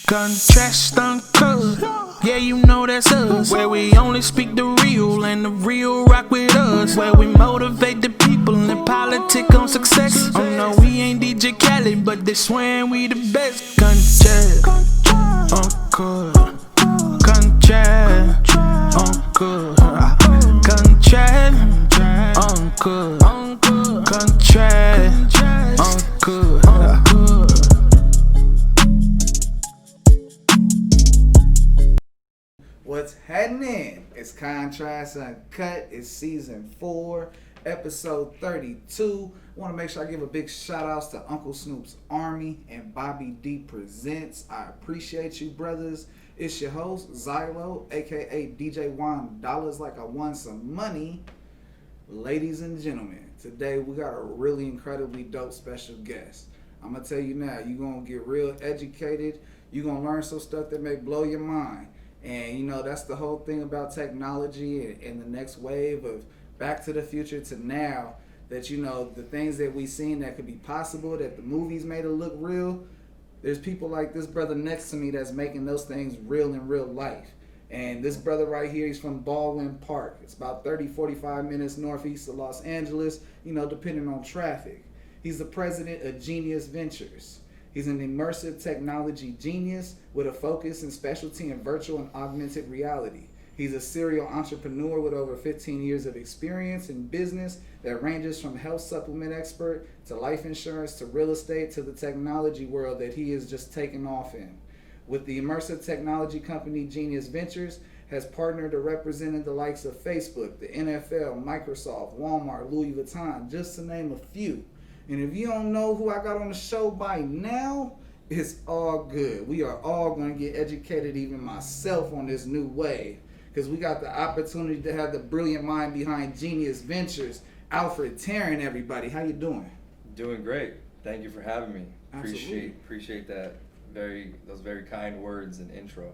Contrast uncut, yeah, you know that's us. Where we only speak the real and the real rock with us. Where we motivate the people and politic on success. Oh no, we ain't DJ Khaled, but they swearing we the best. Contrast uncut, contrast uncut, contrast uncut, contrast uncut. What's happening? It's Contrast Uncut. It's season 4, episode 32. I want to make sure I give a big shout outs to Uncle Snoop's Army and Bobby D Presents. I appreciate you, brothers. It's your host, Zylo, aka DJ Juan Dollars Like I Won Some Money. Ladies and gentlemen, today we got a really incredibly dope special guest. I'm going to tell you now, you're going to get real educated. You're going to learn some stuff that may blow your mind. And, you know, that's the whole thing about technology and the next wave of Back to the Future to now, that, you know, the things that we've seen that could be possible, that the movies made it look real, there's people like this brother next to me that's making those things real in real life. And this brother right here, he's from Baldwin Park. It's about 30-45 minutes northeast of Los Angeles, you know, depending on traffic. He's the president of Genius Ventures. He's an immersive technology genius with a focus and specialty in virtual and augmented reality. He's a serial entrepreneur with over 15 years of experience in business that ranges from health supplement expert to life insurance to real estate to the technology world that he is just taking off in. With the immersive technology company Genius Ventures, has partnered or represented the likes of Facebook, the NFL, Microsoft, Walmart, Louis Vuitton, just to name a few. And if you don't know who I got on the show by now, it's all good. We are all going to get educated, even myself, on this new wave. Because we got the opportunity to have the brilliant mind behind Genius Ventures, Alfrerd, Taren, everybody. How you doing? Doing great. Thank you for having me. Absolutely. Appreciate that. Those very kind words and intro.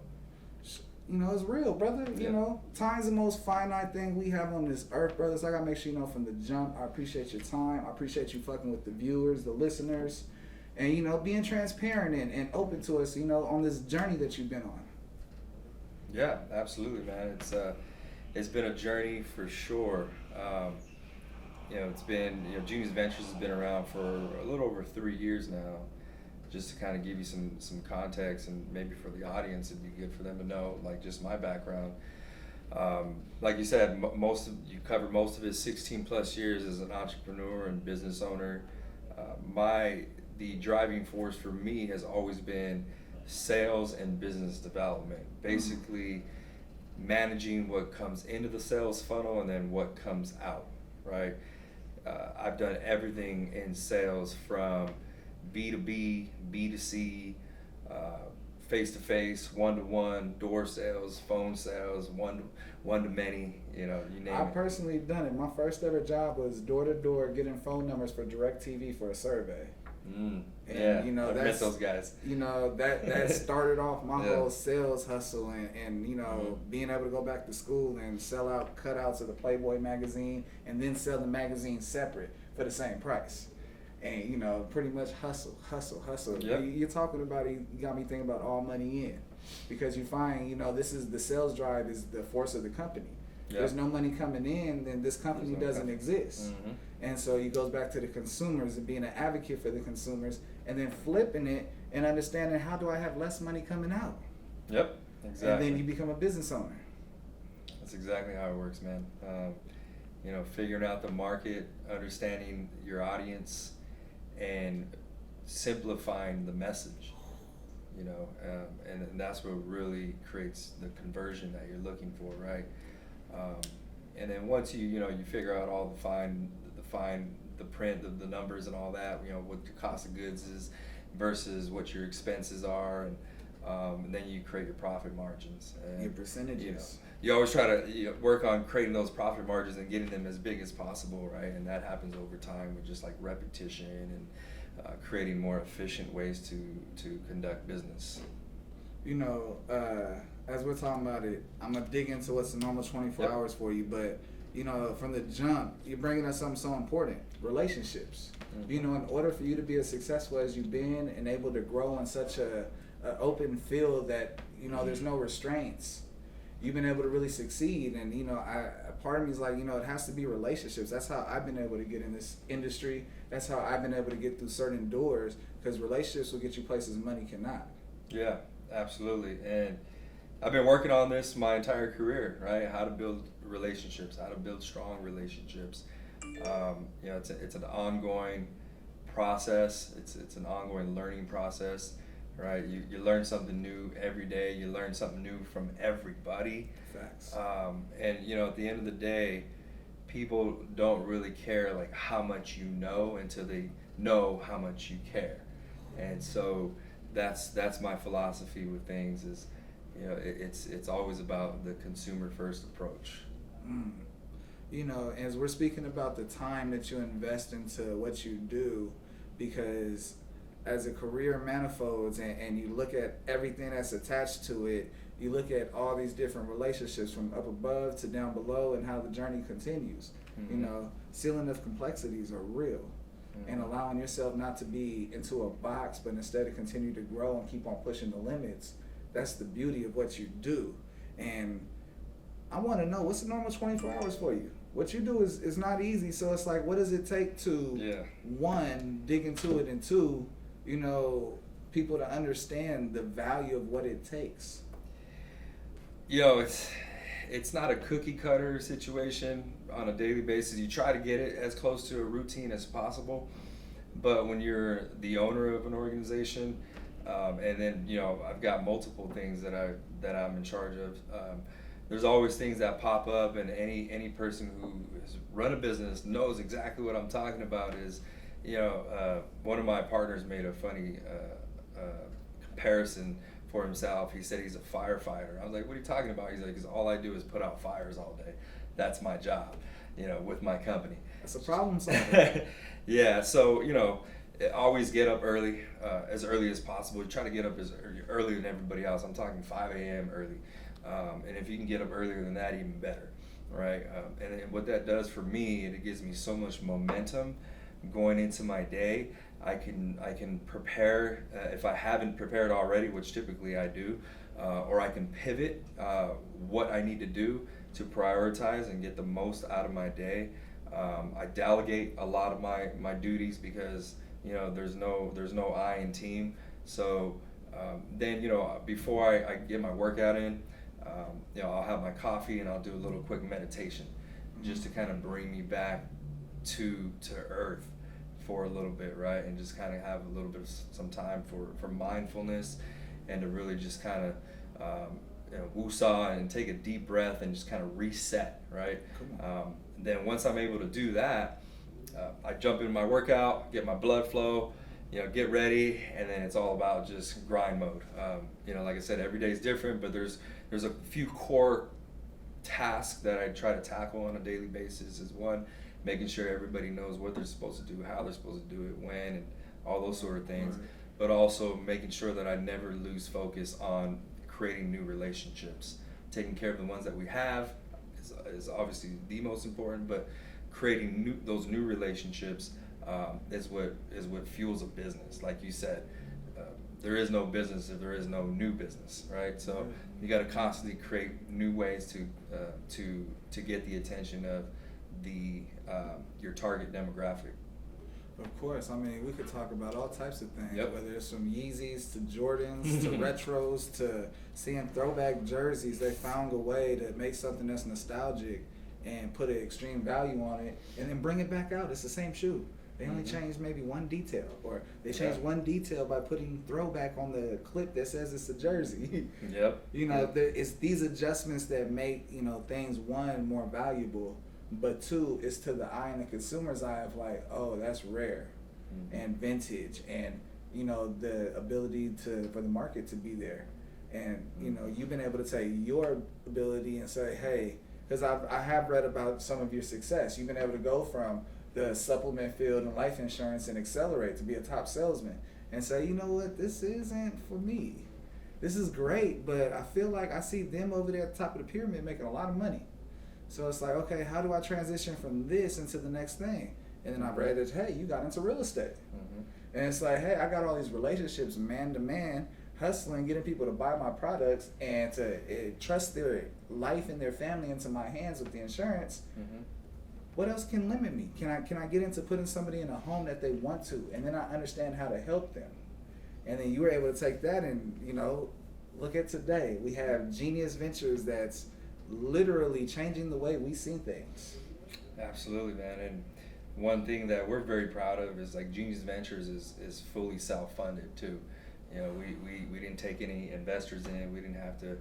You know, it's real, brother. Yeah. You know, time's the most finite thing we have on this earth, brother. So I gotta make sure you know from the jump. I appreciate your time. I appreciate you fucking with the viewers, the listeners, and, you know, being transparent and open to us, you know, on this journey that you've been on. Yeah, absolutely, man. It's been a journey for sure. You know, it's been, you know, Genius Ventures has been around for a little over 3 years now. Just to kind of give you some context, and maybe for the audience, it'd be good for them to know, like, just my background. Like you said, you covered most of it. 16 plus years as an entrepreneur and business owner. The driving force for me has always been sales and business development. Basically, managing what comes into the sales funnel and then what comes out. Right. I've done everything in sales from B2B, B2C, face-to-face, one-to-one, door sales, phone sales, one-to-many, you know, you name it. I've personally done it. My first ever job was door-to-door getting phone numbers for DirecTV for a survey. And, yeah, you know, I've met those guys. You know, that started off my whole sales hustle and you know, being able to go back to school and sell out cutouts of the Playboy magazine and then sell the magazine separate for the same price. And, you know, pretty much hustle. Yep. You're talking about it, you got me thinking about all money in. Because you find, you know, this is the sales drive is the force of the company. Yep. There's no money coming in, then this company doesn't exist. Mm-hmm. And so it goes back to the consumers and being an advocate for the consumers and then flipping it and understanding, how do I have less money coming out? Yep, exactly. And then you become a business owner. That's exactly how it works, man. You know, figuring out the market, understanding your audience, and simplifying the message, you know, and that's what really creates the conversion that you're looking for, right? And then once you figure out all the print, the numbers and all that, you know, what your cost of goods is versus what your expenses are, and then you create your profit margins. And, your percentages. You know, you always try to work on creating those profit margins and getting them as big as possible, right? And that happens over time with just like repetition and creating more efficient ways to conduct business. You know, as we're talking about it, I'm gonna dig into what's the normal 24 hours for you, but you know, from the jump, you're bringing us something so important, relationships. Mm-hmm. You know, in order for you to be as successful as you've been and able to grow in such a open field that, you know, there's no restraints, you've been able to really succeed. And, you know, a part of me is like, you know, it has to be relationships. That's how I've been able to get in this industry. That's how I've been able to get through certain doors, because relationships will get you places money cannot. Yeah, absolutely. And I've been working on this my entire career, right? How to build relationships, how to build strong relationships. You know, it's an ongoing process. It's an ongoing learning process, right? You learn something new every day. You learn something new from everybody. Facts. And you know, at the end of the day, people don't really care like how much you know until they know how much you care. And so that's my philosophy with things is, you know, it's always about the consumer first approach. You know, as we're speaking about the time that you invest into what you do, because as a career manifolds and you look at everything that's attached to it, you look at all these different relationships from up above to down below and how the journey continues. Mm-hmm. You know, ceiling of complexities are real. Mm-hmm. And allowing yourself not to be into a box, but instead to continue to grow and keep on pushing the limits. That's the beauty of what you do. And I want to know, what's the normal 24 hours for you? What you do is not easy. So it's like, what does it take to, one, dig into it, and two, you know, people to understand the value of what it takes? You know, it's not a cookie cutter situation on a daily basis. You try to get it as close to a routine as possible. But when you're the owner of an organization, and then, you know, I've got multiple things that I'm in charge of. There's always things that pop up, and any person who has run a business knows exactly what I'm talking about. Is, you know, one of my partners made a funny comparison for himself. He said he's a firefighter. I was like, what are you talking about? He's like, because all I do is put out fires all day. That's my job, you know, with my company. That's a problem solver. Yeah, so, you know, always get up early, as early as possible. Try to get up as early than everybody else. I'm talking 5 a.m. early. And if you can get up earlier than that, even better, right? And what that does for me, it gives me so much momentum going into my day. I can prepare if I haven't prepared already, which typically I do, or I can pivot what I need to do to prioritize and get the most out of my day. I delegate a lot of my duties because, you know, there's no I in team. So then, you know, before I get my workout in, you know, I'll have my coffee and I'll do a little quick meditation just to kind of bring me back to earth for a little bit, right? And just kind of have a little bit of some time for mindfulness and to really just kind of you know, woosah and take a deep breath and just kind of reset, right? Then once I'm able to do that, I jump into my workout, get my blood flow, you know, get ready, and then it's all about just grind mode. You know, like I said, every day is different, but there's a few core tasks that I try to tackle on a daily basis. Is one, making sure everybody knows what they're supposed to do, how they're supposed to do it, when, and all those sort of things. Right. But also making sure that I never lose focus on creating new relationships. Taking care of the ones that we have is obviously the most important, but creating those new relationships is what fuels a business. Like you said, there is no business if there is no new business, right? So you got to constantly create new ways to get the attention of your target demographic. Of course. I mean, we could talk about all types of things, yep. Whether it's from Yeezys to Jordans to retros to seeing throwback jerseys. They found a way to make something that's nostalgic and put an extreme value on it and then bring it back out. It's the same shoe. They only changed maybe one detail, or they changed one detail by putting throwback on the clip that says it's a jersey. Yep. You know, it's these adjustments that make, you know, things, one, more valuable, but two, it's to the eye and the consumer's eye of like, oh, that's rare and vintage, and, you know, the ability for the market to be there. And, you know, you've been able to take your ability and say, hey, because I have read about some of your success. You've been able to go from the supplement field and life insurance and accelerate to be a top salesman and say, you know what, this isn't for me. This is great, but I feel like I see them over there at the top of the pyramid making a lot of money. So it's like, okay, how do I transition from this into the next thing? And then I read that, hey, you got into real estate. And it's like, hey, I got all these relationships man to man, hustling, getting people to buy my products and to trust their life and their family into my hands with the insurance. What else can limit me? Can I get into putting somebody in a home that they want to, and then I understand how to help them? And then you were able to take that and, you know, look at today. We have Genius Ventures that's literally changing the way we see things. Absolutely, man. And one thing that we're very proud of is like Genius Ventures is fully self-funded too. You know, we didn't take any investors in. We didn't have to,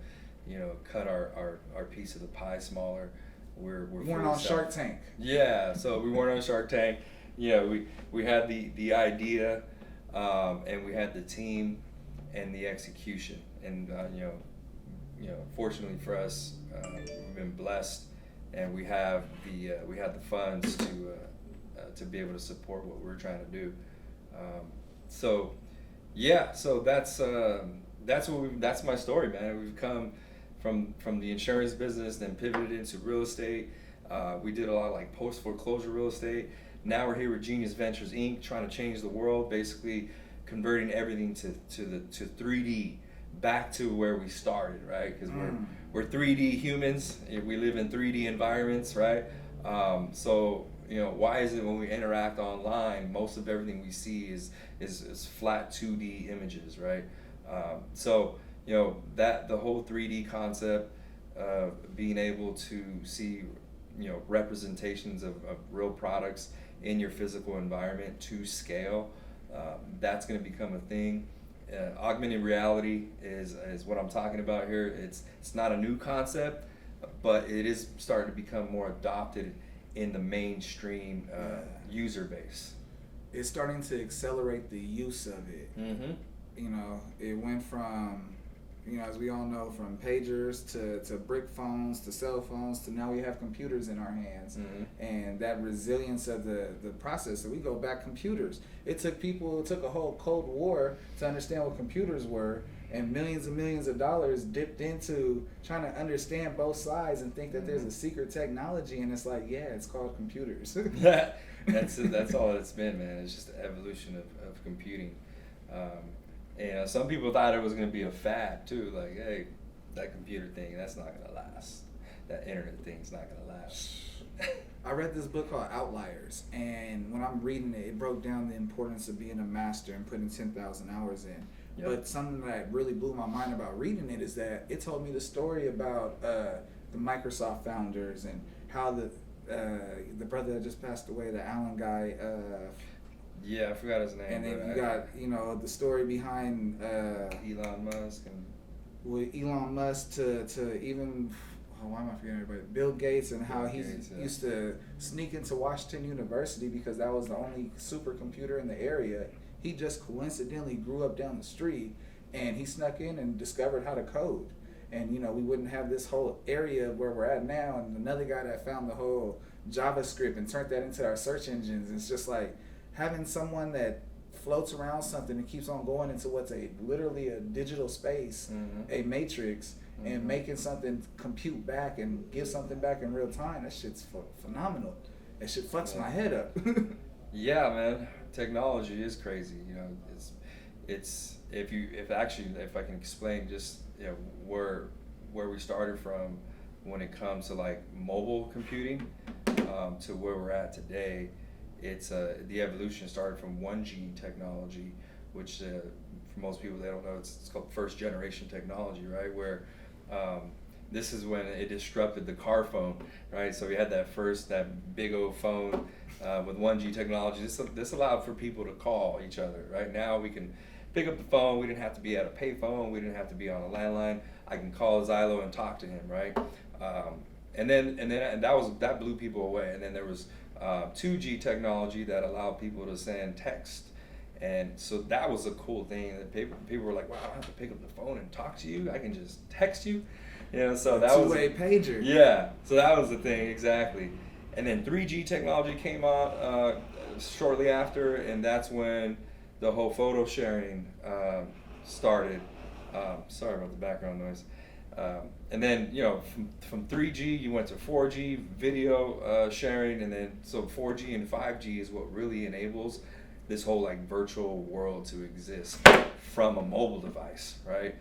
you know, cut our piece of the pie smaller. We weren't on Shark Tank. Yeah, so we weren't on Shark Tank. Yeah, we had the idea, and we had the team and the execution. And you know, fortunately for us, we've been blessed, and we have the funds to be able to support what we're trying to do. So that's my story, man. We've come from the insurance business, then pivoted into real estate. We did a lot of like post foreclosure real estate. Now we're here with Genius Ventures Inc., trying to change the world, basically converting everything to 3D, back to where we started, right? Because we're 3D humans. We live in 3D environments, right? So you know, why is it when we interact online, most of everything we see is flat 2D images, right? So you know, that the whole 3D concept of being able to see, you know, representations of real products in your physical environment to scale, that's going to become a thing. Augmented reality is what I'm talking about here. It's not a new concept, but it is starting to become more adopted in the mainstream user base. It's starting to accelerate the use of it. You know, it went from, you know, as we all know, from pagers to brick phones to cell phones to now we have computers in our hands. And that resilience of the process. So we go back computers. It took a whole Cold War to understand what computers were, and millions and millions of dollars dipped into trying to understand both sides and think that there's a secret technology, and it's like, yeah, it's called computers. That's all it's been, man. It's just the evolution of computing. And some people thought it was going to be a fad too, like, hey, that computer thing, that's not going to last. That internet thing's not going to last. I read this book called Outliers, and when I'm reading it, it broke down the importance of being a master and putting 10,000 hours in. Yep. But something that really blew my mind about reading it is that it told me the story about the Microsoft founders and how the brother that just passed away, the Allen guy. Yeah, I forgot his name. And then you got, you know, the story behind Elon Musk and with Elon Musk to even, why am I forgetting everybody? Bill Gates, and how he used to sneak into Washington University because that was the only supercomputer in the area. He just coincidentally grew up down the street, and he snuck in and discovered how to code. And, you know, we wouldn't have this whole area where we're at now. And another guy that found the whole JavaScript and turned that into our search engines. It's just like having someone that floats around something and keeps on going into what's literally a digital space, a matrix, and making something compute back and give something back in real time. That shit's phenomenal. That shit fucks my head up. Yeah, man. Technology is crazy. You know, it's if I can explain just, you know, where we started from when it comes to like mobile computing to where we're at today. It's the evolution started from 1G technology, which for most people, they don't know, it's called first generation technology, right? Where this is when it disrupted the car phone, right? So we had that big old phone with 1G technology. This allowed for people to call each other, right? Now we can pick up the phone. We didn't have to be at a payphone. We didn't have to be on a landline. I can call Zylo and talk to him, right? And that blew people away. And then there was 2G technology that allowed people to send text. And so that was a cool thing that people were like, wow, I don't have to pick up the phone and talk to you. I can just text you. You know, so that was two-way pager. Yeah, so that was the thing, exactly. And then 3G technology came out shortly after, and that's when the whole photo sharing started. Sorry about the background noise. And then, you know, from 3G, you went to 4G video sharing, and then so 4G and 5G is what really enables this whole like virtual world to exist from a mobile device, right?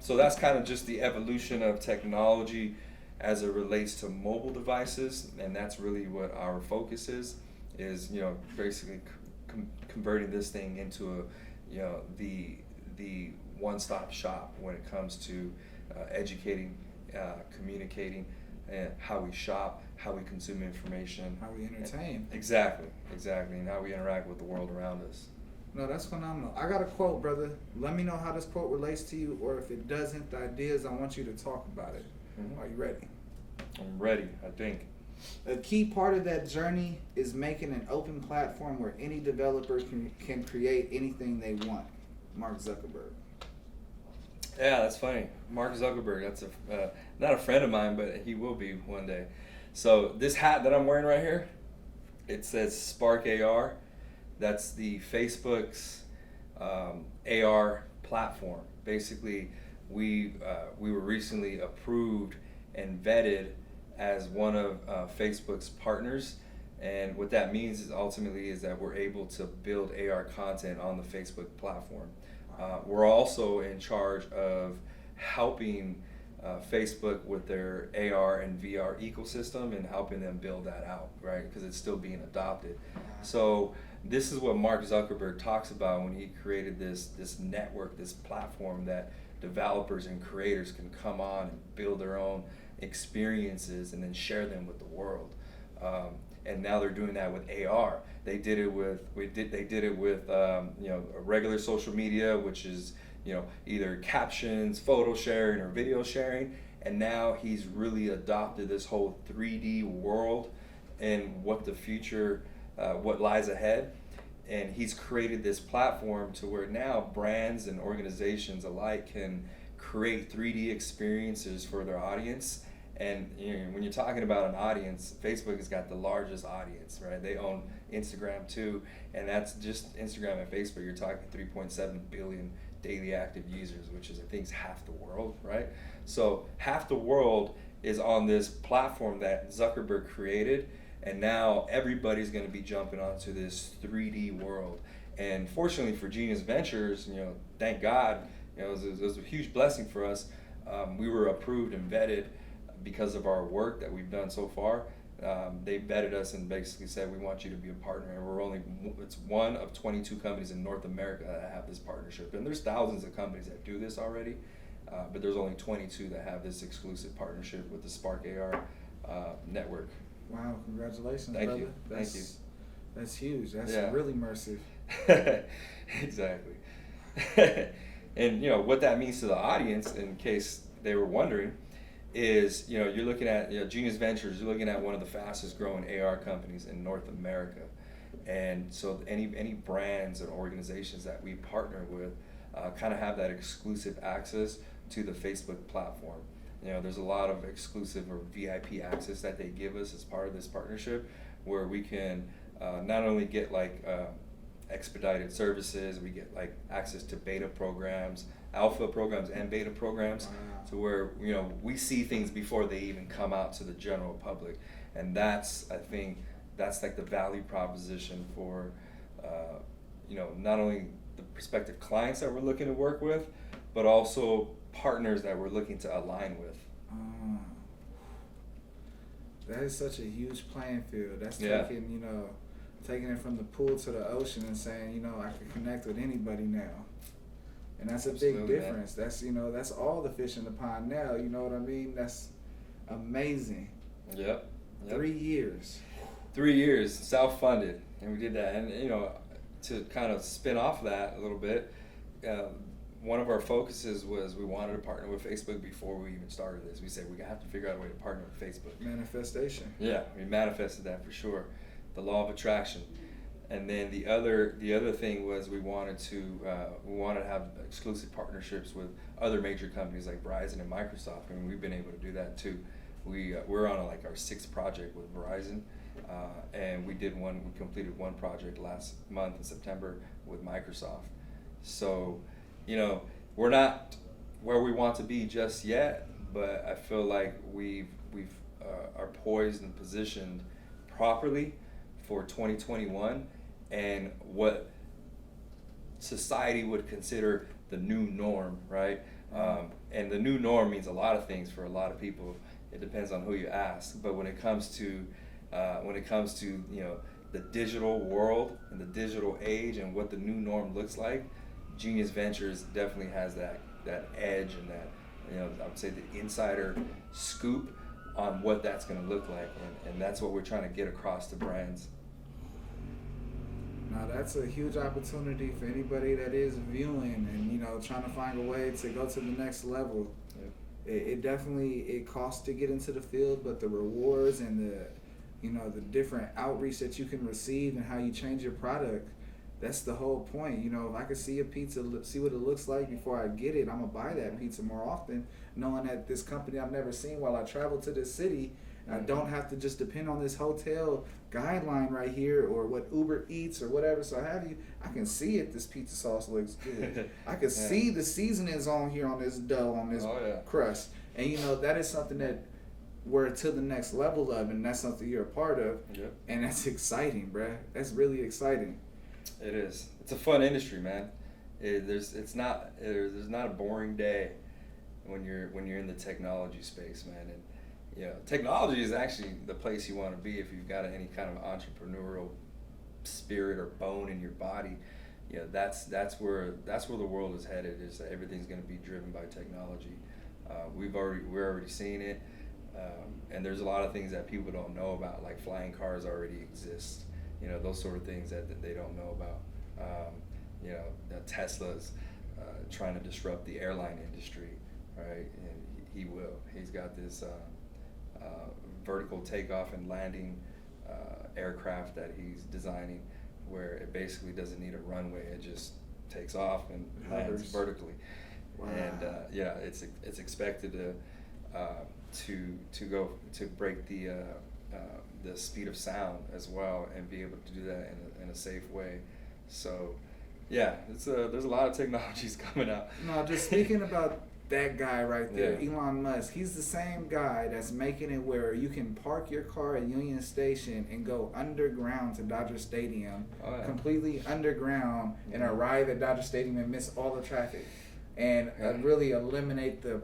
So that's kind of just the evolution of technology as it relates to mobile devices, and that's really what our focus is you know, basically converting this thing into a, you know, the one-stop shop when it comes to educating, communicating, and how we shop, how we consume information, How we entertain. Exactly, and how we interact with the world around us. No, that's phenomenal. I got a quote, brother. Let me know how this quote relates to you, or if it doesn't, the idea is I want you to talk about it. Are you ready? I'm ready, I think. A key part of that journey is making an open platform where any developer can create anything they want. Mark Zuckerberg. Yeah, that's funny. Mark Zuckerberg, that's not a friend of mine, but he will be one day. So this hat that I'm wearing right here, it says Spark AR. That's the Facebook's AR platform. Basically, we were recently approved and vetted as one of Facebook's partners, and what that means is ultimately is that we're able to build AR content on the Facebook platform. We're also in charge of helping Facebook with their AR and VR ecosystem and helping them build that out, right? Because it's still being adopted. So this is what Mark Zuckerberg talks about when he created this network, this platform that developers and creators can come on and build their own experiences and then share them with the world. And now they're doing that with AR. They did it with you know, regular social media, which is, you know, either captions, photo sharing, or video sharing. And now he's really adopted this whole 3D world and what the future, what lies ahead. And he's created this platform to where now brands and organizations alike can create 3D experiences for their audience. And you know, when you're talking about an audience, Facebook has got the largest audience, right? They own Instagram too, and that's just Instagram and Facebook. You're talking 3.7 billion daily active users, which is, I think, is half the world, right? So half the world is on this platform that Zuckerberg created, and now everybody's going to be jumping onto this 3D world. And fortunately for Genius Ventures, you know, thank God, you know, it was a huge blessing for us. We were approved and vetted because of our work that we've done so far. They vetted us and basically said, we want you to be a partner. And it's one of 22 companies in North America that have this partnership. And there's thousands of companies that do this already, but there's only 22 that have this exclusive partnership with the Spark AR network. Wow, congratulations, Thank brother. you. Thank you. That's huge. That's Yeah. really immersive. Exactly. And you know what that means to the audience, in case they were wondering, is, you know, you're looking at, you know, Genius Ventures, you're looking at one of the fastest growing AR companies in North America. And so any brands and organizations that we partner with kind of have that exclusive access to the Facebook platform. You know, there's a lot of exclusive or VIP access that they give us as part of this partnership, where we can not only get like expedited services, we get like access to beta programs, alpha programs and beta programs. Wow. To where, you know, we see things before they even come out to the general public. And that's, I think, that's like the value proposition for, you know, not only the prospective clients that we're looking to work with, but also partners that we're looking to align with. That is such a huge playing field. That's Yeah. taking, you know, taking it from the pool to the ocean and saying, you know, I can connect with anybody now. And that's a Absolutely, big difference. Man. That's, you know, that's all the fish in the pond now. You know what I mean? That's amazing. Yep. 3 years. 3 years, self-funded, and we did that. And you know, to kind of spin off that a little bit, one of our focuses was we wanted to partner with Facebook before we even started this. We said we have to figure out a way to partner with Facebook. Manifestation. Yeah, we manifested that for sure. The law of attraction. And then the other thing was we wanted to have exclusive partnerships with other major companies like Verizon and Microsoft. I mean, we've been able to do that too. We're on our 6th project with Verizon, and we completed one project last month in September with Microsoft. So, you know, we're not where we want to be just yet, but I feel like we've are poised and positioned properly for 2021 and what society would consider the new norm, right? And the new norm means a lot of things for a lot of people. It depends on who you ask. But when it comes to you know, the digital world and the digital age and what the new norm looks like, Genius Ventures definitely has that edge and that, you know, I would say the insider scoop on what that's going to look like, and that's what we're trying to get across to brands. Now that's a huge opportunity for anybody that is viewing and, you know, trying to find a way to go to the next level. Yep. It definitely costs to get into the field, but the rewards and the, you know, the different outreach that you can receive and how you change your product, that's the whole point. You know, if I could see a pizza, see what it looks like before I get it, I'm gonna buy that pizza more often, knowing that this company I've never seen while I travel to this city, I don't have to just depend on this hotel guideline right here or what Uber Eats or whatever. So I have you, I can see it. This pizza sauce looks good. I can see the seasonings on here on this dough, on this crust. And you know, that is something that we're to the next level of, and that's something you're a part of. Yep. And that's exciting, bruh. That's really exciting. It is. It's a fun industry, man. There's not a boring day when you're in the technology space, man. And you know, technology is actually the place you want to be if you've got any kind of entrepreneurial spirit or bone in your body. You know, that's where the world is headed. Is that everything's going to be driven by technology. We're already seeing it, and there's a lot of things that people don't know about, like flying cars already exist. You know, those sort of things that they don't know about. You know, Tesla's trying to disrupt the airline industry, right? And he will. He's got this vertical takeoff and landing aircraft that he's designing, where it basically doesn't need a runway. It just takes off and lands vertically. Wow. And yeah, it's expected to break the speed of sound as well, and be able to do that in a safe way. So yeah, there's a lot of technologies coming out. No, just speaking about that guy right there, Elon Musk, he's the same guy that's making it where you can park your car at Union Station and go underground to Dodger Stadium, completely underground, and arrive at Dodger Stadium and miss all the traffic, and really eliminate the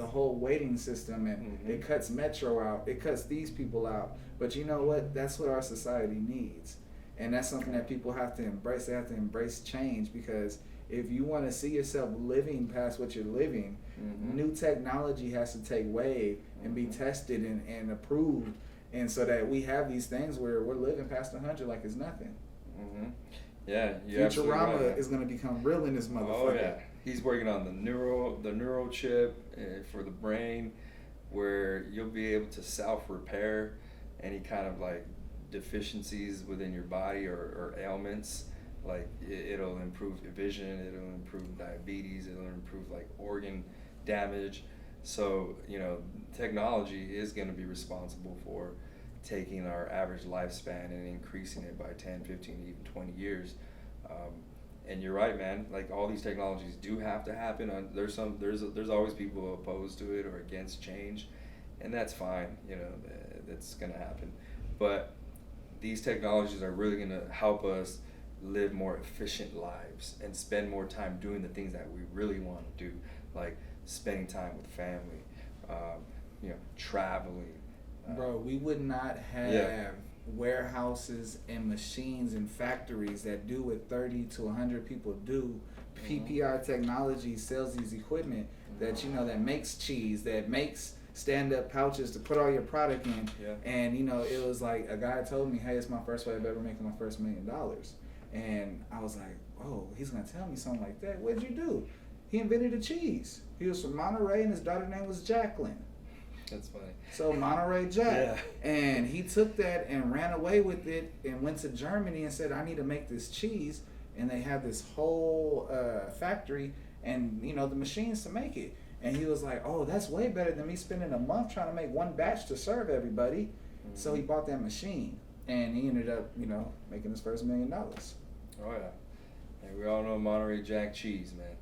whole waiting system, and it cuts Metro out, it cuts these people out. But you know what? That's what our society needs, and that's something that people have to embrace. They have to embrace change, because if you want to see yourself living past what you're living, new technology has to take wave and be tested and approved, and so that we have these things where we're living past 100 like it's nothing. Yeah, Futurama right. is going to become real in this motherfucker. Oh yeah, he's working on the neural chip for the brain, where you'll be able to self-repair any kind of like deficiencies within your body or ailments. Like it'll improve your vision, it'll improve diabetes, it'll improve like organ damage. So, you know, technology is going to be responsible for taking our average lifespan and increasing it by 10, 15, even 20 years. And you're right, man. Like, all these technologies do have to happen. There's always people opposed to it or against change, and that's fine. You know, that's going to happen. But these technologies are really going to help us live more efficient lives and spend more time doing the things that we really want to do, like spending time with family, traveling. Bro, we would not have warehouses and machines and factories that do what 30 to 100 people do. PPI Technology sells these equipment that, that makes cheese, that makes stand-up pouches to put all your product in. And, it was like a guy told me, hey, it's my first way of ever making my first $1 million. And I was like, oh, he's going to tell me something like that. What'd you do? He invented a cheese. He was from Monterey, and his daughter's name was Jacqueline. That's funny. So Monterey Jack. Yeah. And he took that and ran away with it and went to Germany and said, I need to make this cheese. And they had this whole factory and, the machines to make it. And he was like, oh, that's way better than me spending a month trying to make one batch to serve everybody. So he bought that machine. And he ended up, making his first $1 million. Oh, yeah. And we all know Monterey Jack cheese, man.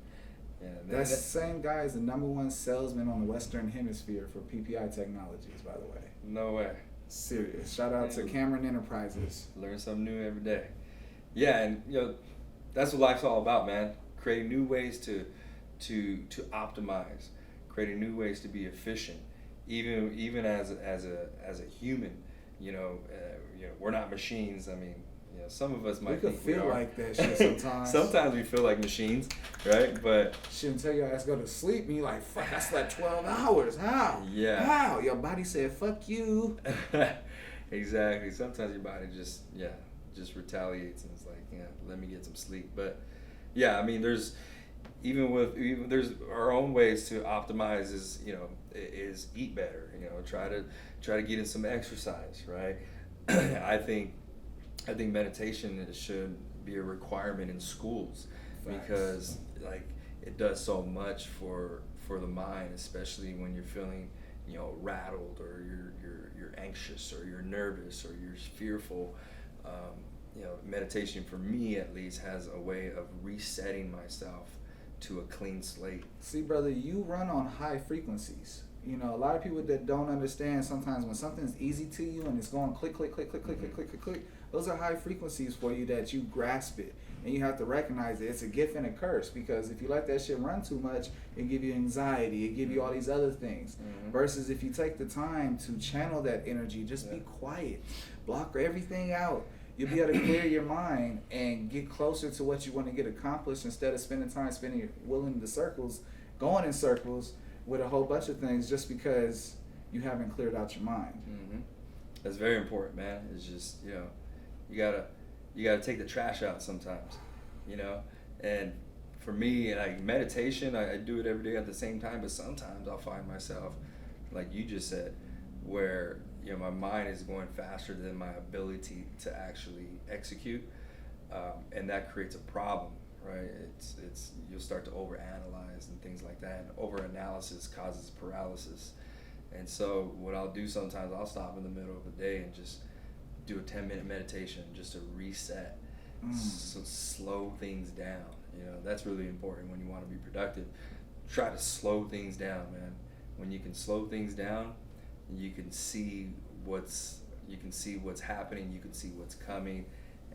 Yeah, That's the same guy is the #1 salesman on the Western Hemisphere for PPI Technologies, by the way. No way. Serious. Shout out to Cameron Enterprises. Learn something new every day. Yeah, and that's what life's all about, man. Creating new ways to optimize, creating new ways to be efficient. Even as a human, we're not machines. I mean, some of us might we think feel we are. like that shit sometimes. Sometimes we feel like machines, right? But shouldn't tell your ass go to sleep and you like, fuck, I slept 12 hours. How? Yeah. How? Your body said, fuck you. Exactly. Sometimes your body just retaliates and it's like, let me get some sleep. But yeah, I mean, there's our own ways to optimize is eat better, try to get in some exercise, right? I think meditation should be a requirement in schools. Facts. Because like it does so much for the mind, especially when you're feeling rattled or you're anxious or you're nervous or you're fearful. Meditation for me at least has a way of resetting myself to a clean slate. See, brother, you run on high frequencies. A lot of people that don't understand sometimes when something's easy to you and it's going click, click, click, click, click, click, click, click, click, those are high frequencies for you that you grasp it. And you have to recognize that it's a gift and a curse, because if you let that shit run too much, it give you anxiety, it give you all these other things. Mm-hmm. Versus if you take the time to channel that energy, just be quiet, block everything out. You'll be able to clear your mind and get closer to what you want to get accomplished instead of spending going in circles with a whole bunch of things just because you haven't cleared out your mind. Mm-hmm. That's very important, man. It's just, you gotta take the trash out sometimes, and for me, like meditation, I do it every day at the same time, but sometimes I'll find myself, like you just said, where my mind is going faster than my ability to actually execute, and that creates a problem, right? It's you'll start to overanalyze and things like that, and overanalysis causes paralysis. And so what I'll do sometimes, I'll stop in the middle of the day and just do a 10-minute meditation just to reset, so slow things down. That's really important when you want to be productive. Try to slow things down, man. When you can slow things down, you can see what's happening, you can see what's coming,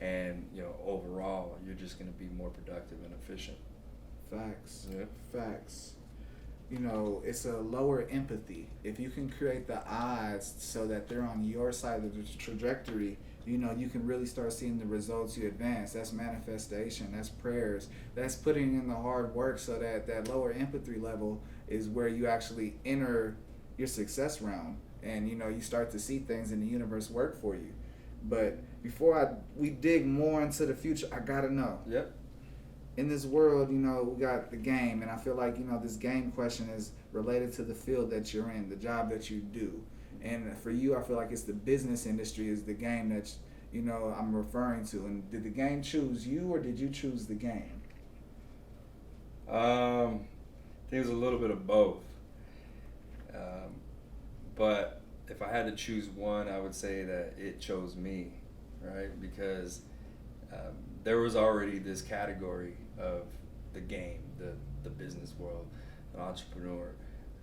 and overall you're just going to be more productive and efficient. Facts. Yeah. Facts. It's a lower empathy. If you can create the odds so that they're on your side of the trajectory, you can really start seeing the results you advance. That's manifestation, that's prayers, that's putting in the hard work so that lower empathy level is where you actually enter your success realm, and you start to see things in the universe work for you. But before we dig more into the future, I gotta know. Yep. In this world, we got the game, and I feel like this game question is related to the field that you're in, the job that you do. And for you, I feel like it's the business industry is the game that I'm referring to. And did the game choose you, or did you choose the game? I think it was a little bit of both. But if I had to choose one, I would say that it chose me, right? Because there was already this category of the game, the business world, an entrepreneur,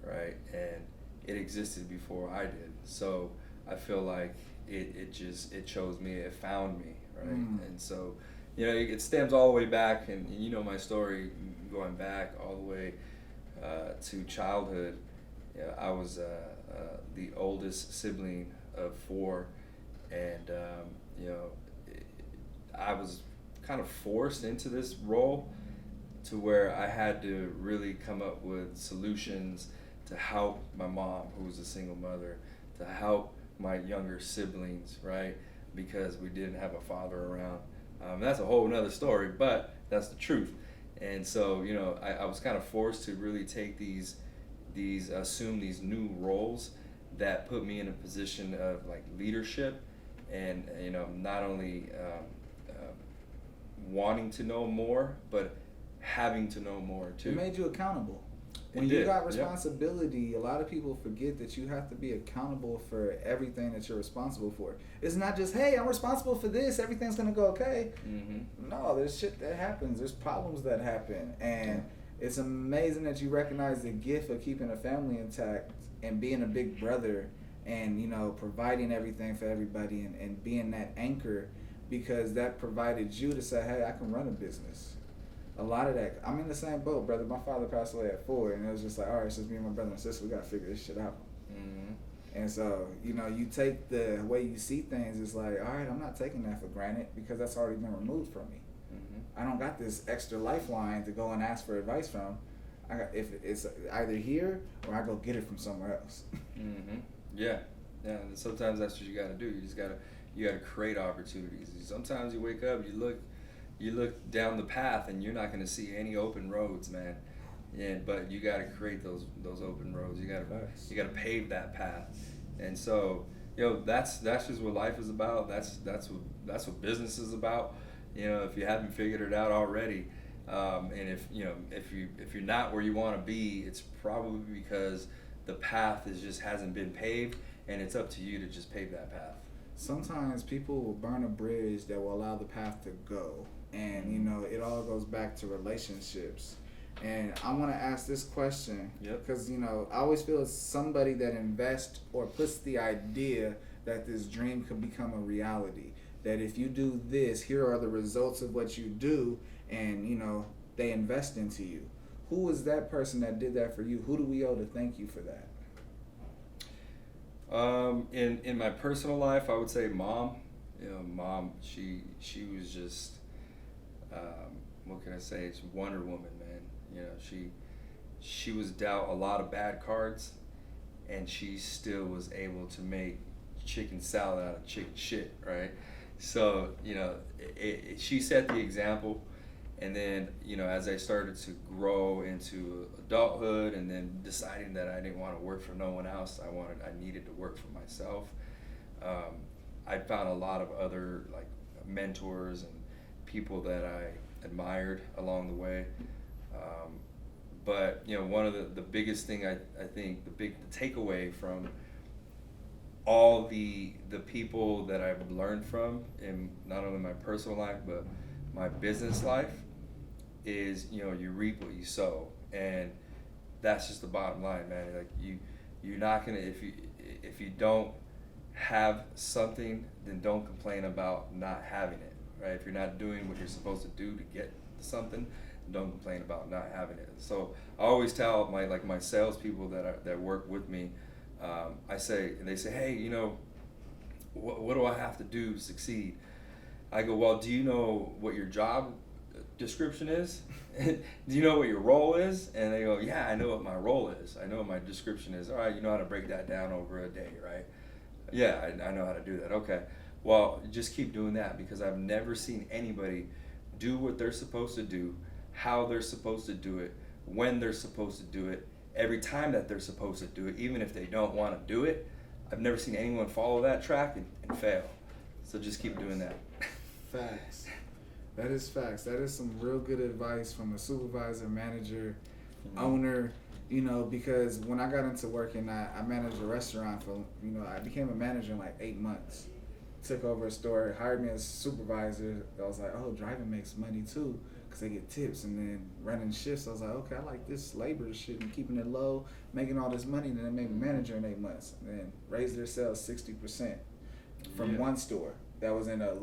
right? And it existed before I did. So I feel like it chose me, it found me, right? And so, it stems all the way back, and my story going back all the way to childhood. I was the oldest sibling of 4, and I was kind of forced into this role to where I had to really come up with solutions to help my mom, who was a single mother, to help my younger siblings, right? Because we didn't have a father around. That's a whole nother story, but that's the truth. And so, I was kind of forced to really take assume these new roles that put me in a position of like leadership, and not only wanting to know more, but having to know more too. It made you accountable. When you got responsibility, a lot of people forget that you have to be accountable for everything that you're responsible for. It's not just, hey, I'm responsible for this, everything's gonna go okay. Mm-hmm. No, there's shit that happens, there's problems that happen, and It's amazing that you recognize the gift of keeping a family intact and being a big brother and, you know, providing everything for everybody and being that anchor, because that provided you to say, hey, I can run a business. A lot of that, I'm in the same boat, brother. My father passed away at 4, and it was just like, all right, it's just me and my brother and sister. We got to figure this shit out. Mm-hmm. And so, you know, you take the way you see things, it's like, all right, I'm not taking that for granted because that's already been removed from me. I don't got this extra lifeline to go and ask for advice from. If it's either here or I go get it from somewhere else. Mm-hmm. Yeah. And sometimes that's what you got to do. You got to create opportunities. Sometimes you wake up, you look down the path, and you're not going to see any open roads, man. Yeah, but you got to create those open roads. You got to pave that path. And so, you know, that's just what life is about. That's what business is about. You know, if you haven't figured it out already, and if you're not where you want to be, it's probably because the path just hasn't been paved, and it's up to you to just pave that path. Sometimes people will burn a bridge that will allow the path to go, and you know, it all goes back to relationships. And I want to ask this question because you know, I always feel it's somebody that invests or puts the idea that this dream could become a reality. That if you do this, here are the results of what you do, and you know, they invest into you. Who was that person that did that for you? Who do we owe to thank you for that? In my personal life, I would say mom. You know, mom. She was just what can I say? It's Wonder Woman, man. You know, she was dealt a lot of bad cards, and she still was able to make chicken salad out of chicken shit, right? So, you know, she set the example, and then, you know, as I started to grow into adulthood and then deciding that I didn't want to work for no one else, I needed to work for myself, I found a lot of other, like, mentors and people that I admired along the way. But, you know, one of the biggest thing I think, the takeaway from all the people that I've learned from in not only my personal life but my business life is, you know, you reap what you sow, and that's just the bottom line, man. Like you're not gonna, if you don't have something, then don't complain about not having it, right? If you're not doing what you're supposed to do to get something, don't complain about not having it. So I always tell my salespeople that work with me, they say, hey, you know, what do I have to do to succeed? I go, well, do you know what your job description is? Do you know what your role is? And they go, yeah, I know what my role is. I know what my description is. All right, you know how to break that down over a day, right? Yeah, I know how to do that. Okay, well, just keep doing that, because I've never seen anybody do what they're supposed to do, how they're supposed to do it, when they're supposed to do it, every time that they're supposed to do it, even if they don't want to do it. I've never seen anyone follow that track and fail. So just keep doing that. Facts. That is facts. That is some real good advice from a supervisor, manager, owner, you know, because when I got into working, I managed a restaurant for, you know, I became a manager in like 8 months. Took over a store, hired me as supervisor. I was like, oh, driving makes money too, because they get tips. And then running shifts, I was like, okay, I like this labor shit and keeping it low, making all this money. And then they made me manager in 8 months. And then raised their sales 60% from one store that was in a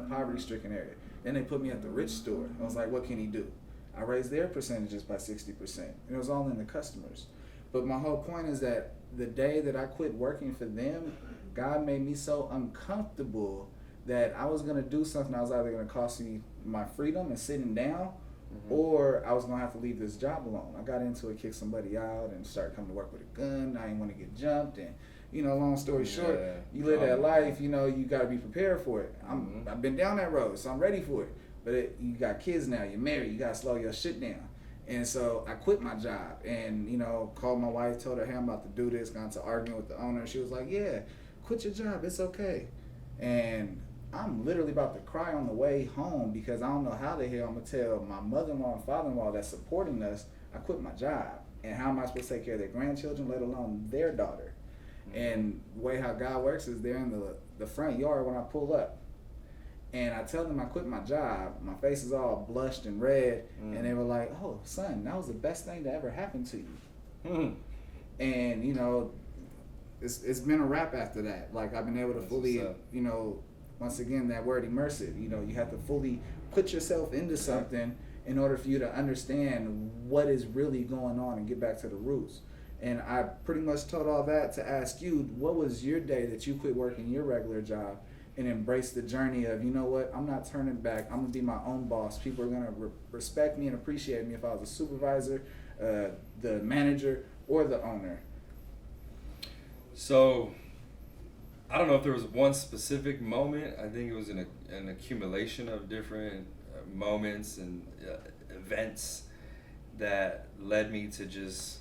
poverty-stricken area. Then they put me at the rich store. I was like, what can he do? I raised their percentages by 60%. And it was all in the customers. But my whole point is that the day that I quit working for them, God made me so uncomfortable that I was going to do something that was either going to cost me my freedom and sitting down, or I was going to have to leave this job alone. I got into it, kicked somebody out, and started coming to work with a gun. I didn't want to get jumped. And, you know, long story short, you live that life, you know, you got to be prepared for it. I've been down that road, so I'm ready for it. But you got kids now, you're married, you got to slow your shit down. And so I quit my job and, you know, called my wife, told her, hey, I'm about to do this, got into arguing with the owner. She was like, yeah, quit your job, it's okay. And I'm literally about to cry on the way home because I don't know how the hell I'm going to tell my mother-in-law and father-in-law that's supporting us I quit my job. And how am I supposed to take care of their grandchildren, let alone their daughter? And the way how God works is they're in the front yard when I pull up. And I tell them I quit my job. My face is all blushed and red. And they were like, oh, son, that was the best thing that ever happened to you. And, you know, it's been a wrap after that. Like, I've been able to fully, you know, once again, that word immersive. You know, you have to fully put yourself into something in order for you to understand what is really going on and get back to the roots. And I pretty much told all that to ask you, what was your day that you quit working your regular job and embrace the journey of, you know what, I'm not turning back. I'm going to be my own boss. People are going to respect me and appreciate me if I was a supervisor, the manager, or the owner. So, I don't know if there was one specific moment. I think it was an accumulation of different moments and events that led me to just,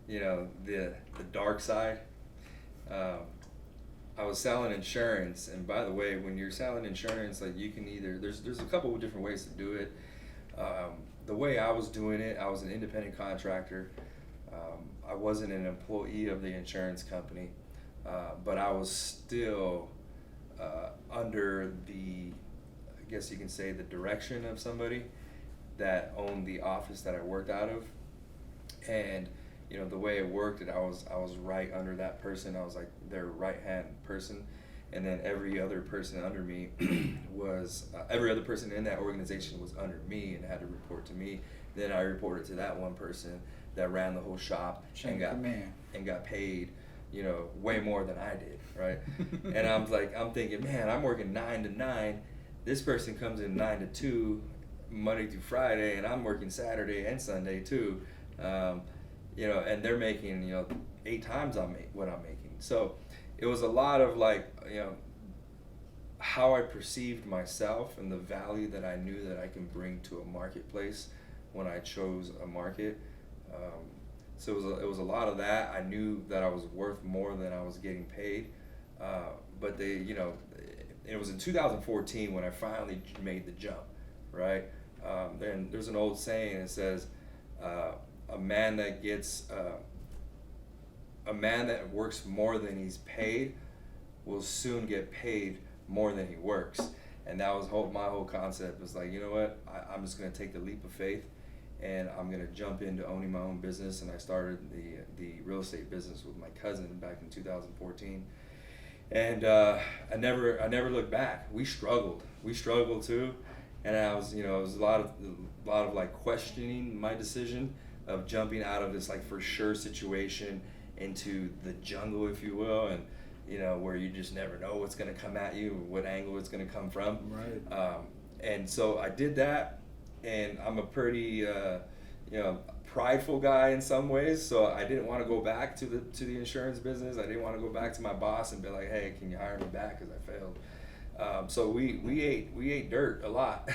you know, the dark side. I was selling insurance, and by the way, when you're selling insurance, like you can either there's a couple of different ways to do it. The way I was doing it, I was an independent contractor. I wasn't an employee of the insurance company, but I was still under the, I guess you can say, the direction of somebody that owned the office that I worked out of. And you know, the way it worked, I was right under that person. I was like their right hand person, and then every other person under me was every other person in that organization was under me and had to report to me. Then I reported to that one person that ran the whole shop and got paid, you know, way more than I did, right? And I'm thinking, man, I'm working 9 to 9. This person comes in 9 to 2, Monday through Friday, and I'm working Saturday and Sunday too. You know, and they're making, you know, 8 times what I'm making. So it was a lot of like, you know, how I perceived myself and the value that I knew that I can bring to a marketplace when I chose a market. So it was a lot of that. I knew that I was worth more than I was getting paid. But they, you know, it was in 2014 when I finally made the jump, right? Then there's an old saying that says, a man that works more than he's paid will soon get paid more than he works. And that was my whole concept was like, you know what, I'm just going to take the leap of faith and I'm going to jump into owning my own business. And I started the real estate business with my cousin back in 2014. And I never looked back. We struggled too. And I was, you know, it was a lot of like questioning my decision of jumping out of this like for sure situation into the jungle, if you will, and you know, where you just never know what's going to come at you, what angle it's going to come from. Right. And so I did that, and I'm a pretty, you know, prideful guy in some ways. So I didn't want to go back to the insurance business. I didn't want to go back to my boss and be like, hey, can you hire me back because I failed. So we ate dirt a lot.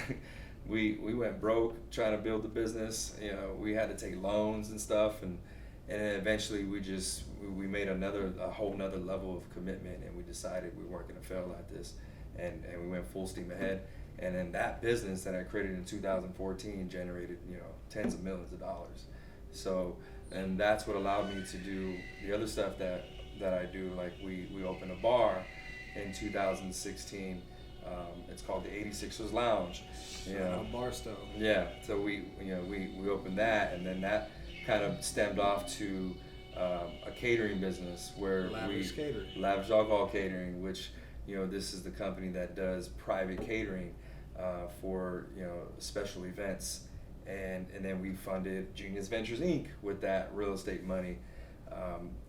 We went broke trying to build the business. You know, we had to take loans and stuff, and then eventually we made a whole nother level of commitment, and we decided we weren't going to fail at this, and we went full steam ahead. And then that business that I created in 2014 generated, you know, tens of millions of dollars. So, and that's what allowed me to do the other stuff that I do. Like we opened a bar in 2016. It's called the 86ers Lounge. You know, bar stove. Yeah. So we opened that, and then that kind of stemmed off to a catering business where Lavish Alcohol Catering, which, you know, this is the company that does private catering for, you know, special events, and then we funded Genius Ventures Inc. with that real estate money,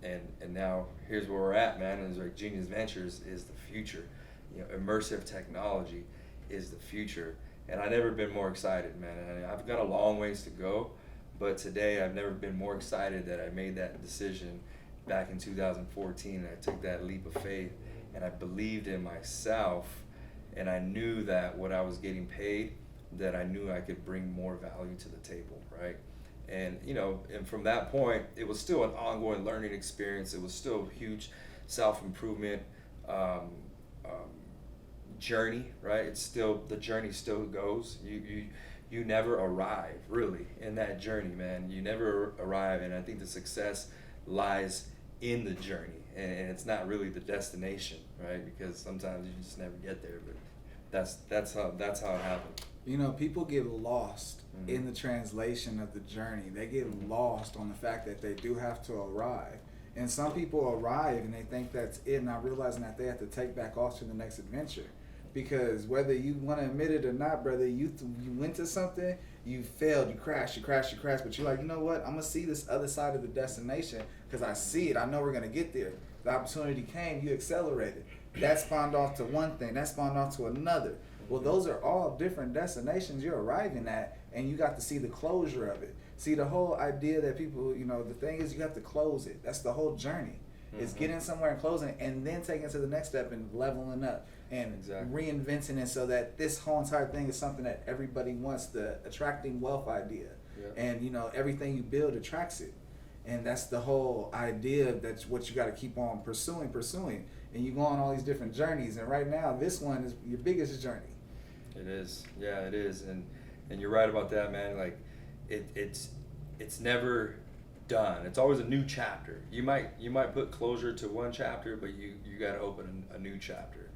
and now here's where we're at, man. And it's like Genius Ventures is the future. You know, immersive technology is the future, and I've never been more excited, man. And I've got a long ways to go, but today I've never been more excited that I made that decision back in 2014, and I took that leap of faith, and I believed in myself, and I knew that what I was getting paid, that I knew I could bring more value to the table, right? And, you know, and from that point, it was still an ongoing learning experience. It was still a huge self-improvement journey, right? It's still, the journey still goes. You never arrive, really, in that journey, man. You never arrive, and I think the success lies in the journey, and it's not really the destination, right? Because sometimes you just never get there, but That's how it happened. You know, people get lost in the translation of the journey. They get lost on the fact that they do have to arrive. And some people arrive and they think that's it, not realizing that they have to take back off to the next adventure. Because whether you want to admit it or not, brother, you went to something, you failed, you crashed, but you're like, you know what? I'm going to see this other side of the destination because I see it. I know we're going to get there. The opportunity came, you accelerated. That spawned off to one thing, that spawned off to another. Well, those are all different destinations you're arriving at, and you got to see the closure of it. See, the whole idea that people, you know, the thing is you have to close it. That's the whole journey. Is getting somewhere and closing it, and then taking it to the next step and leveling up and reinventing it so that this whole entire thing is something that everybody wants, the attracting wealth idea. And, you know, everything you build attracts it. And that's the whole idea. That's what you got to keep on pursuing. And you go on all these different journeys. And right now, this one is your biggest journey. It is. Yeah, it is. And you're right about that, man. Like, it's never done. It's always a new chapter. You might put closure to one chapter, but you got to open a new chapter.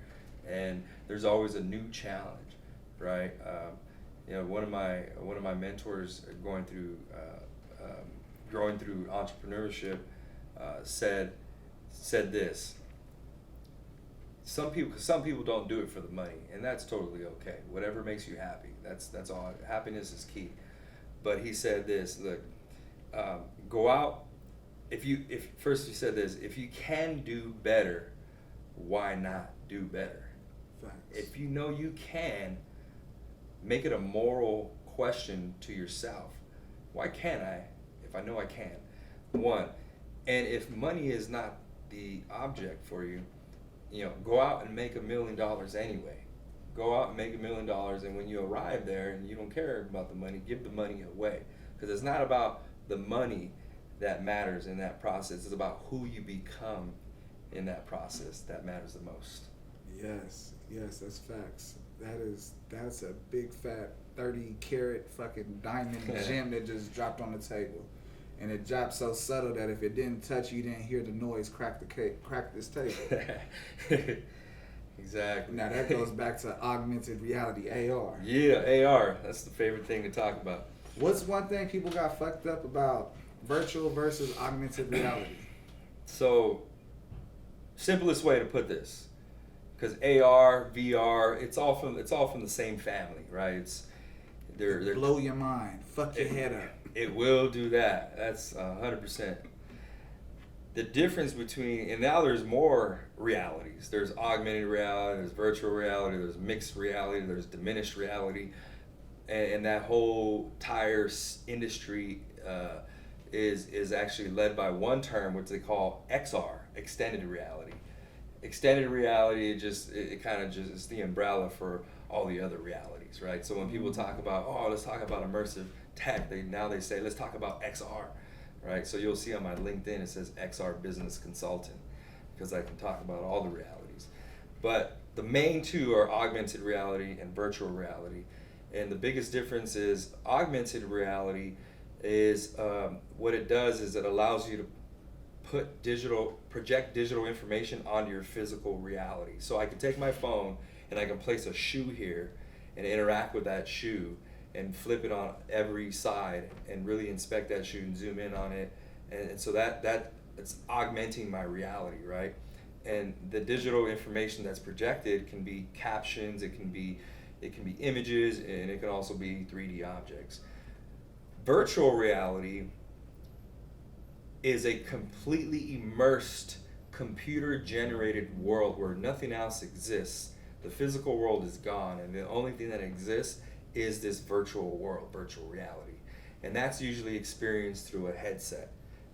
And there's always a new challenge, right? You know, one of my mentors growing through entrepreneurship said this. Some people don't do it for the money, and that's totally okay. Whatever makes you happy, that's all. Happiness is key. But he said this: look, go out. First he said this: if you can do better, why not do better? Thanks. If you know you can, make it a moral question to yourself. Why can't I? If I know I can, one. And if money is not the object for you, you know, go out and make $1 million anyway. Go out and make $1 million, and when you arrive there and you don't care about the money, give the money away. Because it's not about the money that matters in that process. It's about who you become in that process that matters the most. Yes, that's facts. That's a big fat 30-carat fucking diamond gem that just dropped on the table. And it dropped so subtle that if it didn't touch you, didn't hear the noise crack this table. Exactly. Now that goes back to augmented reality, AR. Yeah, AR. That's the favorite thing to talk about. What's one thing people got fucked up about virtual versus augmented reality? So, simplest way to put this, because AR, VR, it's all from the same family, right? They're blow your mind, fuck your head up. It will do that. That's 100%. The difference between, and now there's more realities. There's augmented reality, there's virtual reality, there's mixed reality, there's diminished reality, and that whole entire industry is actually led by one term, which they call XR, extended reality. Extended reality, it kind of just is the umbrella for all the other realities, right? So when people talk about, let's talk about immersive tech, they say, let's talk about XR, right? So you'll see on my LinkedIn, it says XR Business Consultant, because I can talk about all the realities. But the main two are augmented reality and virtual reality. And the biggest difference is augmented reality is, what it does is it allows you to project digital information onto your physical reality. So I can take my phone and I can place a shoe here and interact with that shoe and flip it on every side and really inspect that shoe and zoom in on it. And so that it's augmenting my reality, right? And the digital information that's projected can be captions, it can be images, and it can also be 3D objects. Virtual reality is a completely immersed, computer-generated world where nothing else exists. The physical world is gone, and the only thing that exists is this virtual world, virtual reality. And that's usually experienced through a headset,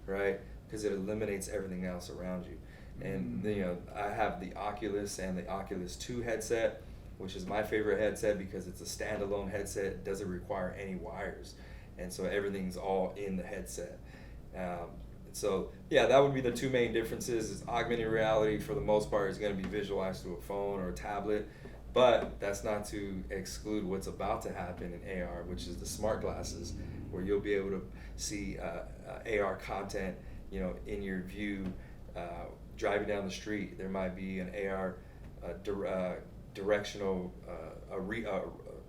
right? Because it eliminates everything else around you. And you know, I have the Oculus and the Oculus 2 headset, which is my favorite headset because it's a standalone headset. It doesn't require any wires. And so everything's all in the headset. So yeah, that would be the two main differences. Is augmented reality for the most part is going to be visualized through a phone or a tablet, but that's not to exclude what's about to happen in AR, which is the smart glasses, where you'll be able to see AR content, you know, in your view. Driving down the street, there might be an AR directional,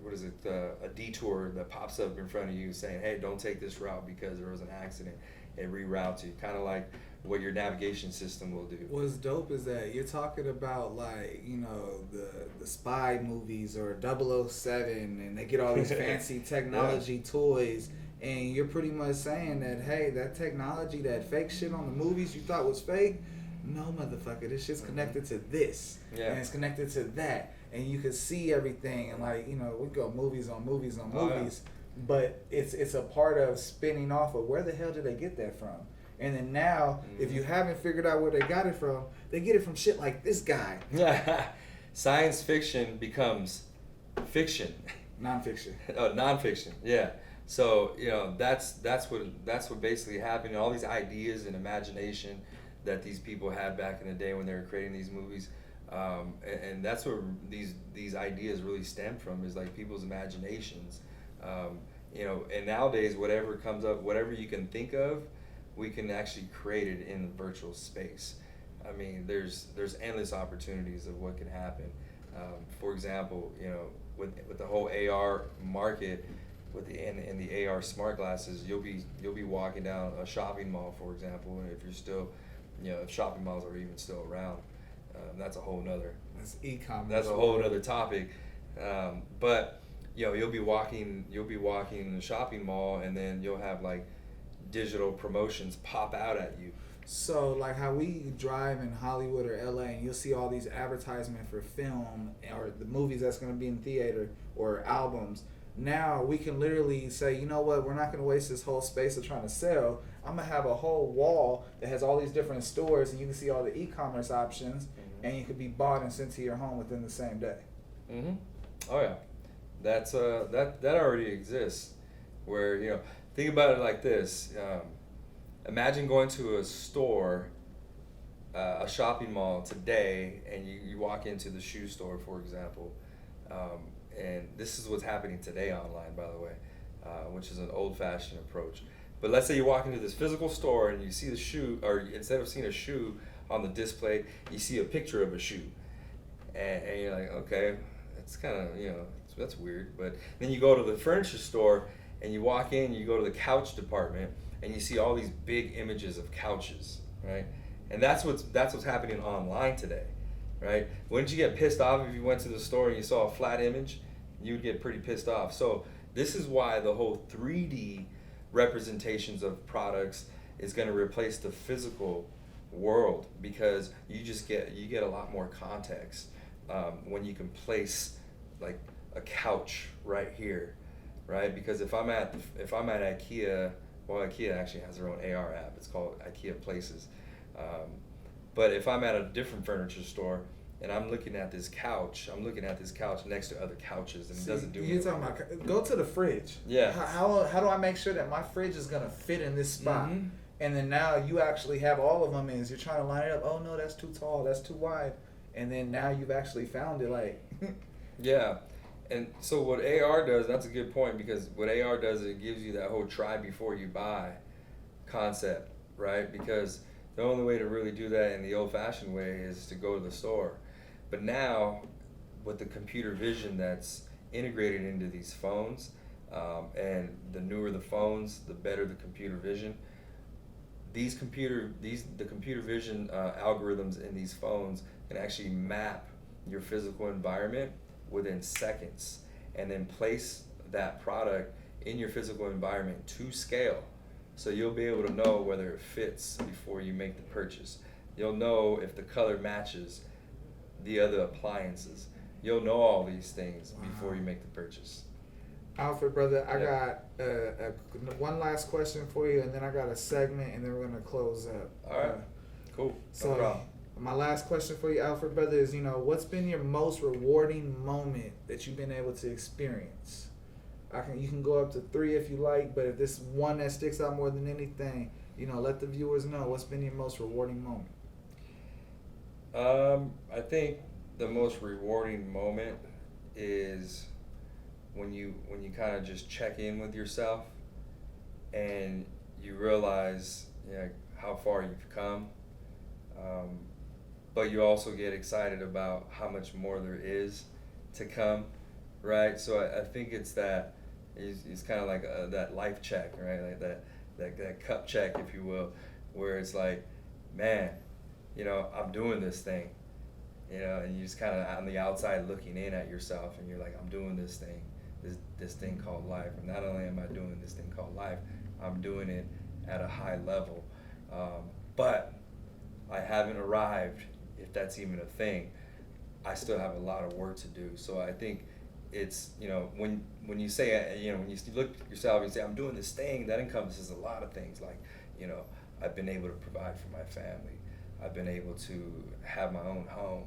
what is it, a detour that pops up in front of you saying, hey, don't take this route because there was an accident. It reroutes you, kind of like what your navigation system will do. What's dope is that you're talking about, like, you know, the spy movies or 007, and they get all these fancy technology toys, and you're pretty much saying that, hey, that technology, that fake shit on the movies you thought was fake, no, motherfucker, this shit's connected to this, and it's connected to that, and you can see everything, and, like, you know, we go movies on movies on movies, but it's a part of spinning off of where the hell did they get that from? And then now, if you haven't figured out where they got it from, they get it from shit like this guy. Science fiction becomes fiction. NonFiction. NonFiction, yeah. So, you know, that's what basically happened. All these ideas and imagination that these people had back in the day when they were creating these movies, and that's where these ideas really stem from, is like people's imaginations. You know, and nowadays, whatever comes up, whatever you can think of, we can actually create it in the virtual space. I mean, there's endless opportunities of what can happen. For example, you know, with the whole AR market, with the AR smart glasses, you'll be walking down a shopping mall, for example, and if you're still, you know, if shopping malls are even still around, that's a whole nother. That's e-commerce. That's a whole other topic. But you know, you'll be walking in the shopping mall, and then you'll have like digital promotions pop out at you. So, like how we drive in Hollywood or LA, and you'll see all these advertisements for film or the movies that's going to be in theater or albums. Now we can literally say, you know what, we're not going to waste this whole space of trying to sell. I'm going to have a whole wall that has all these different stores, and you can see all the e-commerce options, and you could be bought and sent to your home within the same day. Oh yeah, that's that already exists. Where, you know, think about it like this. Imagine going to a store, a shopping mall today, and you walk into the shoe store, for example, and this is what's happening today online, by the way, which is an old-fashioned approach. But let's say you walk into this physical store and you see the shoe, or instead of seeing a shoe on the display, you see a picture of a shoe, and you're like, okay, that's kind of, you know, that's weird. But then you go to the furniture store and you walk in, you go to the couch department, and you see all these big images of couches, right? And that's what's happening online today, right? Wouldn't you get pissed off if you went to the store and you saw a flat image? You would get pretty pissed off. So this is why the whole 3D representations of products is going to replace the physical world, because you get a lot more context when you can place like a couch right here, right? Because if I'm at IKEA. Well, IKEA actually has their own AR app. It's called IKEA Places. But if I'm at a different furniture store and I'm looking at this couch next to other couches, and it doesn't do You're talking about, go to the fridge. Yeah. How do I make sure that my fridge is going to fit in this spot? And then now you actually have all of them, and you're trying to line it up. Oh, no, that's too tall. That's too wide. And then now you've actually found it, like... Yeah. And so what AR does, that's a good point, because what AR does is it gives you that whole try before you buy concept, right? Because the only way to really do that in the old-fashioned way is to go to the store. But now, with the computer vision that's integrated into these phones, and the newer the phones, the better the computer vision. The computer vision algorithms in these phones can actually map your physical environment within seconds, and then place that product in your physical environment to scale. So you'll be able to know whether it fits before you make the purchase. You'll know if the color matches the other appliances. You'll know all these things before you make the purchase. Alfrerd, brother, I got one last question for you, and then I got a segment, and then we're going to close up. All right, cool. No so problem. My last question for you, Alfrerd, brother, is, you know, what's been your most rewarding moment that you've been able to experience? You can go up to 3 if you like, but if this one that sticks out more than anything, you know, let the viewers know what's been your most rewarding moment. I think the most rewarding moment is when you kind of just check in with yourself and you realize, you know, how far you've come. but you also get excited about how much more there is to come, right? So I think it's that, it's kind of like that life check, right? Like that cup check, if you will, where it's like, man, you know, I'm doing this thing, you know, and you just kind of on the outside looking in at yourself, and you're like, I'm doing this thing, this thing called life. And not only am I doing this thing called life, I'm doing it at a high level, but I haven't arrived, if that's even a thing. I still have a lot of work to do. So I think it's, you know, when you say, you know, when you look at yourself and say, I'm doing this thing, that encompasses a lot of things. Like, you know, I've been able to provide for my family. I've been able to have my own home.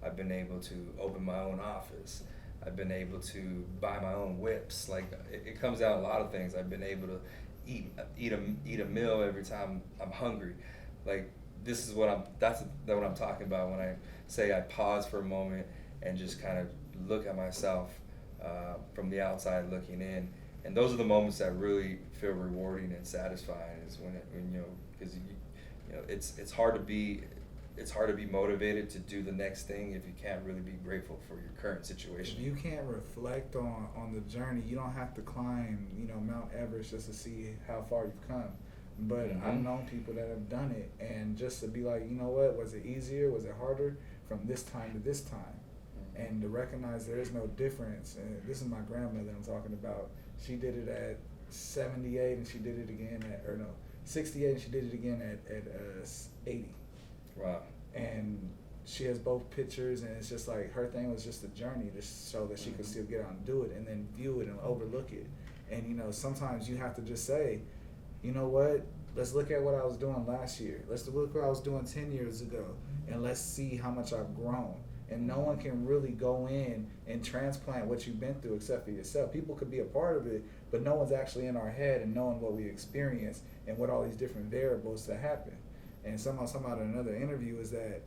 I've been able to open my own office. I've been able to buy my own whips. Like, it comes down to a lot of things. I've been able to eat a meal every time I'm hungry. Like, this is that's what I'm talking about when I say I pause for a moment and just kind of look at myself from the outside looking in. And those are the moments that really feel rewarding and satisfying, is when you know, because you know, it's hard to be motivated to do the next thing if you can't really be grateful for your current situation. If you can't reflect on the journey, you don't have to climb, you know, Mount Everest just to see how far you've come. But I've known people that have done it, and just to be like, you know what, was it easier, was it harder from this time to this time? And to recognize there is no difference. And this is my grandmother I'm talking about. She did it at 78, and she did it again at, or no, 68, and she did it again at 80. Wow. And she has both pictures, and it's just like, her thing was just a journey to show that she could still get out and do it, and then view it and overlook it. And, you know, sometimes you have to just say, you know what, let's look at what I was doing last year. Let's look what I was doing 10 years ago, and let's see how much I've grown. And no one can really go in and transplant what you've been through except for yourself. People could be a part of it, but no one's actually in our head and knowing what we experience and what all these different variables that happen. And somehow in another interview is that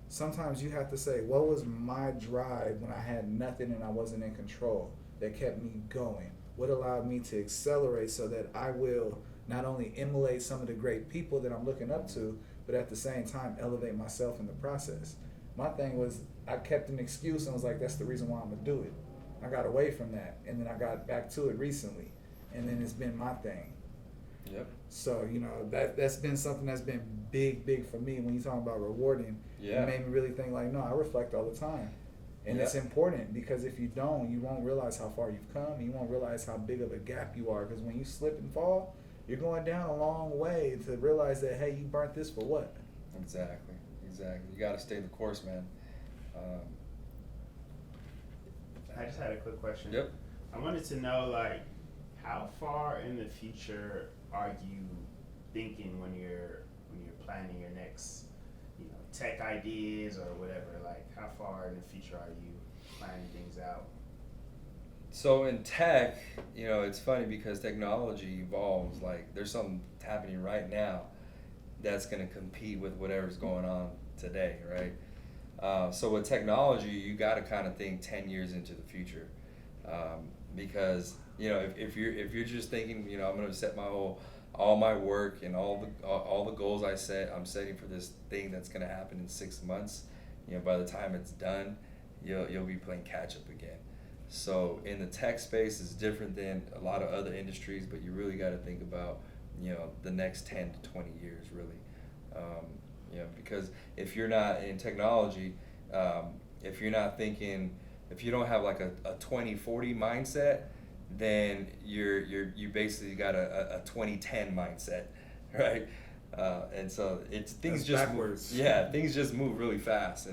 sometimes you have to say, what was my drive when I had nothing and I wasn't in control that kept me going? What allowed me to accelerate so that I will not only emulate some of the great people that I'm looking up to, but at the same time elevate myself in the process. My thing was, I kept an excuse and was like, that's the reason why I'm gonna do it. I got away from that, and then I got back to it recently, and then it's been my thing. Yep. So, you know, that's been something that's been big for me. When you talk about rewarding, it made me really think like, no, I reflect all the time. And it's important, because if you don't, you won't realize how far you've come. You won't realize how big of a gap you are, because when you slip and fall, you're going down a long way to realize that, hey, you burnt this for what? Exactly. You got to stay the course, man. I just had a quick question. Yep. I wanted to know, like, how far in the future are you thinking when you're planning your next, you know, tech ideas or whatever? Like, how far in the future are you planning things out? So in tech, you know, it's funny because technology evolves. Like, there's something happening right now that's going to compete with whatever's going on today, right? So with technology, you got to kind of think 10 years into the future, because, you know, if you're just thinking, you know, I'm going to set all my work and all the goals I'm setting for this thing that's going to happen in 6 months, you know, by the time it's done, you'll be playing catch up again. So in the tech space, it's different than a lot of other industries, but you really got to think about, you know, the next 10 to 20 years, really. You know, because if you're not in technology, if you're not thinking, if you don't have like a 2040 mindset, then you basically got a 2010 mindset, right? And so things just backwards. Things just move really fast,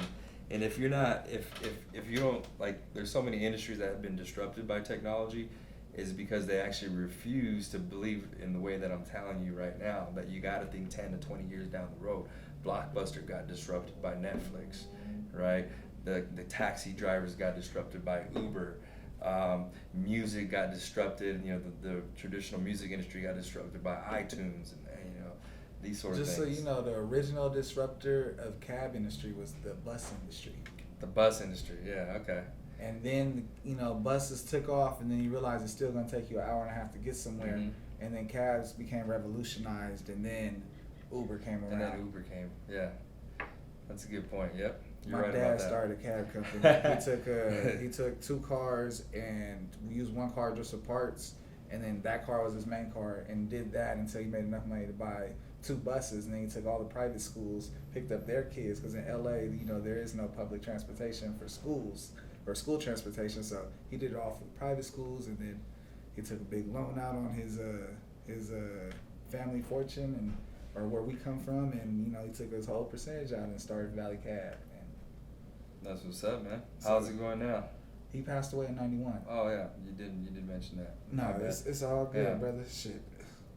and if you're not, if you don't, like, there's so many industries that have been disrupted by technology, is because they actually refuse to believe in the way that I'm telling you right now, that you got to think 10 to 20 years down the road. Blockbuster got disrupted by Netflix, right? The taxi drivers got disrupted by Uber. Music got disrupted. You know, the traditional music industry got disrupted by iTunes, and you know, these sort of things. Just so you know, the original disruptor of cab industry was the bus industry. The bus industry, yeah, okay. And then, you know, buses took off, and then you realize it's still going to take you an hour and a half to get somewhere. Mm-hmm. And then cabs became revolutionized, and then Uber came around. And then Uber came, yeah. That's a good point. Yep. You're My right dad about that. started a cab company. He took 2 cars, and we used 1 car just for parts, and then that car was his main car, and did that until he made enough money to buy 2 buses, and then he took all the private schools, picked up their kids, because in LA, there is no public transportation for schools or school transportation, so he did it all for private schools, and then he took a big loan out on his family fortune and or where we come from, and he took his whole percentage out and started Valley Cab. And That's what's up, man. How's it going now? he passed away in '91. Oh yeah, you did mention that. No, My bad. it's all good, Yeah. brother. Shit,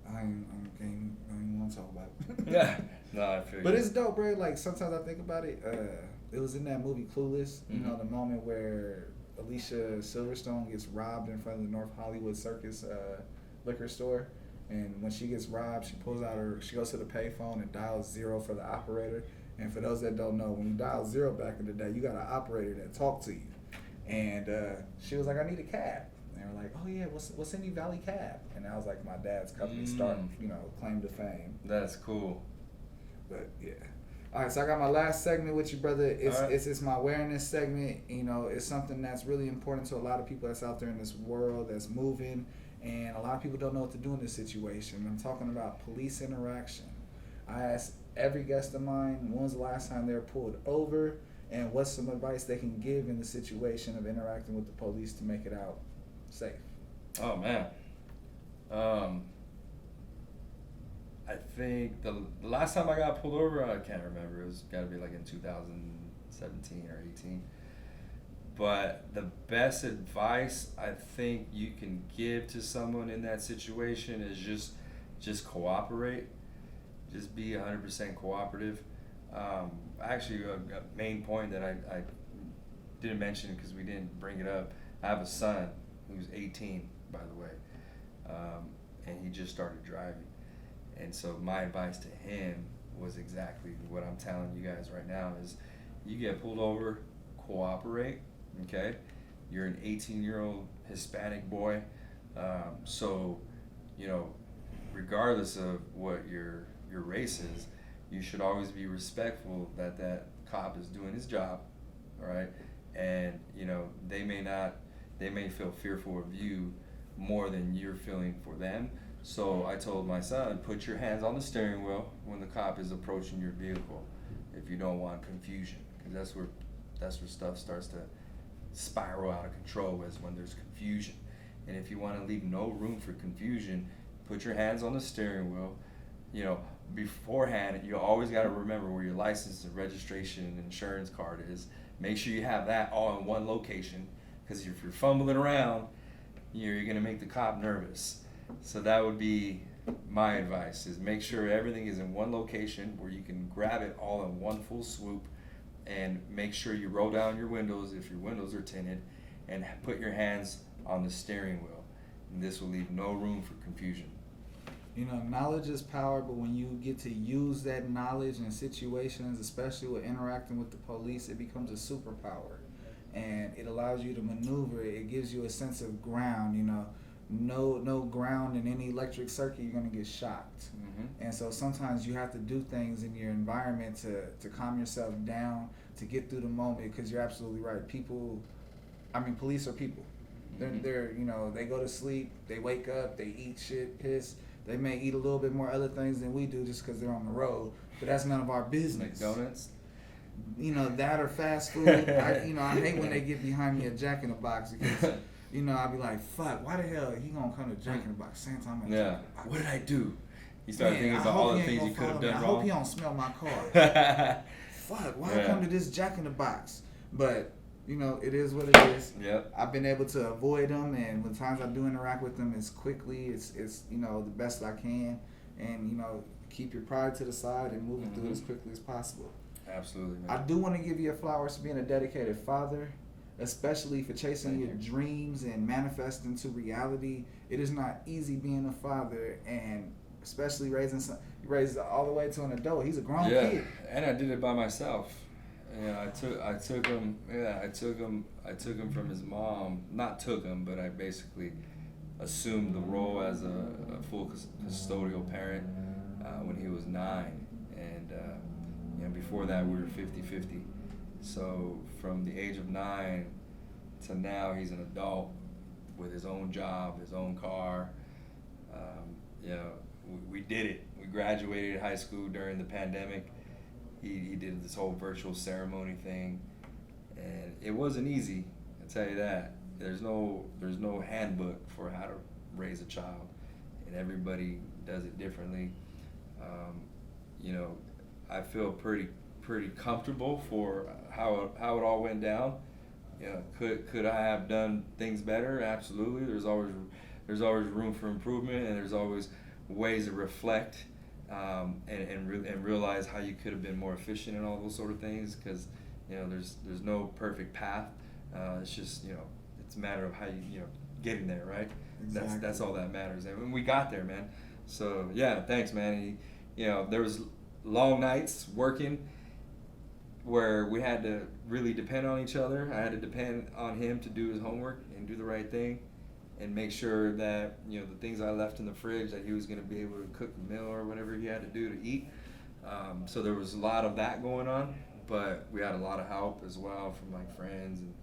I don't even want to talk about it. Yeah. No, I feel But you. it's dope, bro. Like sometimes I think about it. It was in that movie Clueless. Mhm. The moment where Alicia Silverstone gets robbed in front of the North Hollywood Circus liquor store, and when she gets robbed, she goes to the payphone and dials 0 for the operator. And for those that don't know, when you dial 0 back in the day, you got an operator that talked to you. And she was like, "I need a cab." And they were like, "Oh yeah, what's any Valley Cab?" And that was like my dad's company starting, claim to fame. That's cool. But yeah. All right, so I got my last segment with you, brother. All right. It's my awareness segment. It's something that's really important to a lot of people that's out there in this world that's moving, and a lot of people don't know what to do in this situation. I'm talking about police interaction. I asked every guest of mine, when was the last time they were pulled over, and what's some advice they can give in the situation of interacting with the police to make it out safe. Oh man. I think the last time I got pulled over, I can't remember. It was got to be like in 2017 or 18. But the best advice I think you can give to someone in that situation is just cooperate. Just be 100% cooperative. Actually, a main point that I didn't mention because we didn't bring it up. I have a son who's 18, by the way, and he just started driving. And so my advice to him was exactly what I'm telling you guys right now is you get pulled over, cooperate, okay? You're an 18-year-old Hispanic boy, so, regardless of what your race is, you should always be respectful that cop is doing his job, all right? And, they may feel fearful of you more than you're feeling for them. So I told my son, put your hands on the steering wheel when the cop is approaching your vehicle if you don't want confusion, because that's where stuff starts to spiral out of control, is when there's confusion. And if you want to leave no room for confusion, put your hands on the steering wheel. Beforehand, you always got to remember where your license and registration and insurance card is. Make sure you have that all in one location, because if you're fumbling around, you're going to make the cop nervous. So that would be my advice, is make sure everything is in one location where you can grab it all in one full swoop, and make sure you roll down your windows if your windows are tinted, and put your hands on the steering wheel. And this will leave no room for confusion. Knowledge is power, but when you get to use that knowledge in situations, especially with interacting with the police, it becomes a superpower. And it allows you to maneuver. It gives you a sense of ground, No ground in any electric circuit, you're going to get shocked. Mm-hmm. And so sometimes you have to do things in your environment to calm yourself down, to get through the moment, because you're absolutely right. Police are people. They're they go to sleep, they wake up, they eat shit, piss. They may eat a little bit more other things than we do just because they're on the road, but that's none of our business. McDonald's? That or fast food. I hate when they get behind me at Jack in the Box, because I'll be like, fuck, why the hell he gonna come to Jack in the Box same time? Yeah. What did I do? You start thinking about all the things you could have done wrong. I hope he don't smell my car. Fuck, why I come to this Jack in the Box? But it is what it is. Yep. I've been able to avoid them, and when times I do interact with them, it's quickly. It's the best I can, and keep your pride to the side and moving through it as quickly as possible. Absolutely, man. I do want to give you flowers for being a dedicated father, especially for chasing your dreams and manifesting to reality. It is not easy being a father, and especially raised all the way to an adult. He's a grown kid. And I did it by myself. I took him from his mom. Not took him, but I basically assumed the role as a full custodial parent when he was 9, and Before that, we were 50-50. So from the age of 9 to now, he's an adult with his own job, his own car. We did it. We graduated high school during the pandemic. He did this whole virtual ceremony thing, and it wasn't easy. I tell you that. There's no handbook for how to raise a child, and everybody does it differently. I feel pretty comfortable for how it all went down. Could I have done things better? Absolutely. There's always room for improvement, and there's always ways to reflect and realize how you could have been more efficient and all those sort of things. Because there's no perfect path. It's just it's a matter of how you getting there, right? Exactly. That's all that matters, and we got there, man. So yeah, thanks, man. There was long nights working where we had to really depend on each other. I had to depend on him to do his homework and do the right thing and make sure that the things I left in the fridge, that he was going to be able to cook a meal or whatever he had to do to eat. So there was a lot of that going on, but we had a lot of help as well from like friends and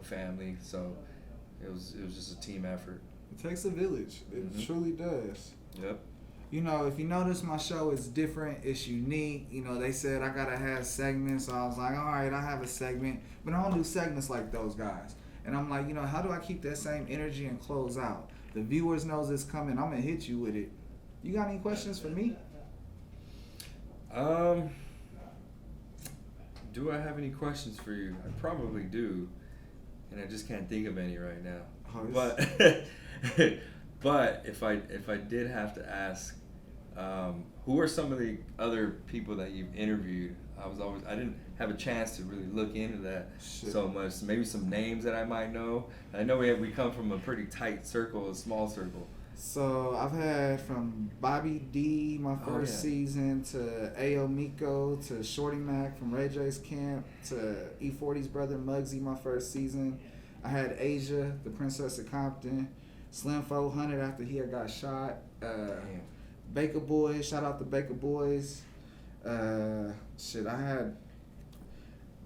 family. So it was just a team effort. It takes a village. It truly does. Yep. If you notice, my show is different. It's unique. They said I gotta have segments. So I was like, all right, I have a segment, but I don't do segments like those guys. And I'm like, how do I keep that same energy and close out? The viewers knows it's coming. I'm gonna hit you with it. You got any questions for me? Do I have any questions for you? I probably do, and I just can't think of any right now. But if I did have to ask, who are some of the other people that you've interviewed? I didn't have a chance to really look into that so much. Maybe some names that I might know. I know we come from a pretty tight circle, a small circle. So I've had from Bobby D my first season to Ayo Miko to Shorty Mac from Ray J's camp to E40's brother Muggsy my first season. I had Asia, the Princess of Compton, Slim 400 after he had got shot. Baker Boys, shout out to Baker Boys. I had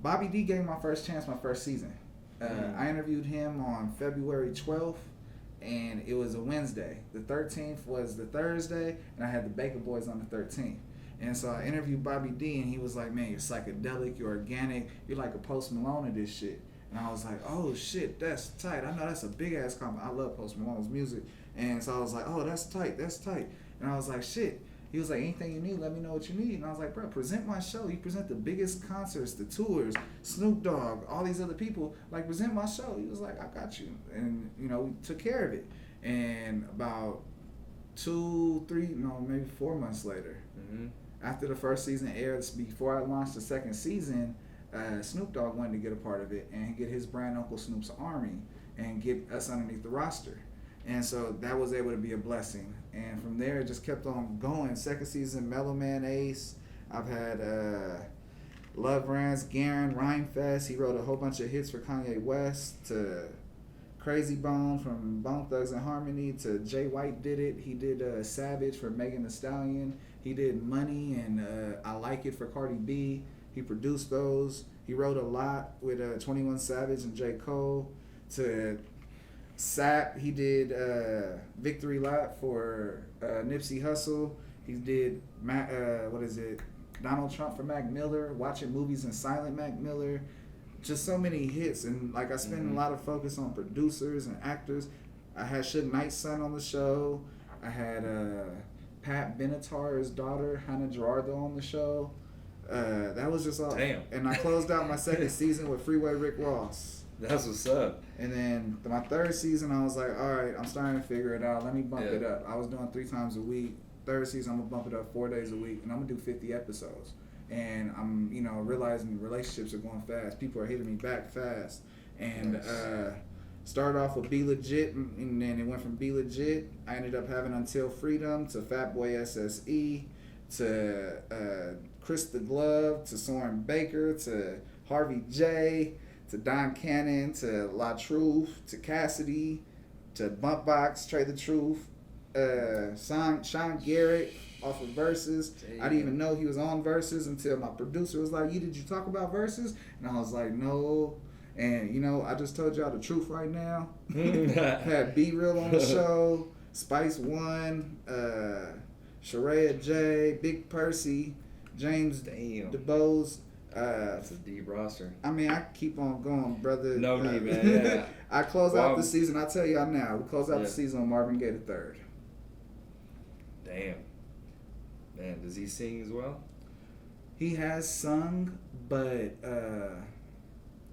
Bobby D gave me my first chance my first season. I interviewed him on February 12th, and it was a Wednesday. The 13th was the Thursday, and I had the Baker Boys on the 13th. And so I interviewed Bobby D, and he was like, man, you're psychedelic, you're organic, you're like a Post Malone of this shit. And I was like, oh shit, that's tight. I know that's a big ass compliment. I love Post Malone's music. And so I was like, oh, that's tight. And I was like, shit. He was like, anything you need, let me know what you need. And I was like, bro, present my show. You present the biggest concerts, the tours, Snoop Dogg, all these other people. Like, present my show. He was like, I got you. And, we took care of it. And about 4 months later, after the first season aired, before I launched the second season, Snoop Dogg wanted to get a part of it and get his brand Uncle Snoop's Army and get us underneath the roster. And so that was able to be a blessing. And from there, it just kept on going. Second season, Mellow Man Ace. I've had Love Rants, Garen, Rhymefest. He wrote a whole bunch of hits for Kanye West. To Crazy Bone from Bone Thugs and Harmony. To Jay White did it. He did Savage for Megan Thee Stallion. He did Money and I Like It for Cardi B. He produced those. He wrote a lot with 21 Savage and J. Cole. To Sap, he did Victory Lap for Nipsey Hussle. He did Donald Trump for Mac Miller, Watching Movies in Silent Mac Miller. Just so many hits, and I spend a lot of focus on producers and actors. I had Suge Knight's son on the show. I had Pat Benatar's daughter, Hannah Gerardo, on the show. That was just all. Damn. And I closed out my second season with Freeway Rick Ross. That's what's up. And then my third season, I was like, all right, I'm starting to figure it out. Let me bump it up. I was doing 3 times a week. Third season, I'm going to bump it up 4 days a week, and I'm going to do 50 episodes. And I'm, realizing relationships are going fast. People are hitting me back fast. And started off with Be Legit, and then it went from Be Legit. I ended up having Until Freedom, to Fatboy SSE, to Chris the Glove, to Soren Baker, to Harvey J, to Don Cannon, to La Truth, to Cassidy, to Bumpbox, Trey the Truth, Sean Garrett off of Versus. Damn. I didn't even know he was on Versus until my producer was like, did you talk about Versus? And I was like, no. And, you know, I just told y'all the truth right now. Had B-Real on the show, Spice One, Sheraya J, Big Percy, James DeBose. That's a deep roster. I mean, I keep on going, brother. No need, man. Yeah. I close out the season. I tell y'all now, we close out the season on Marvin Gaye III. Damn. Man, does he sing as well? He has sung, but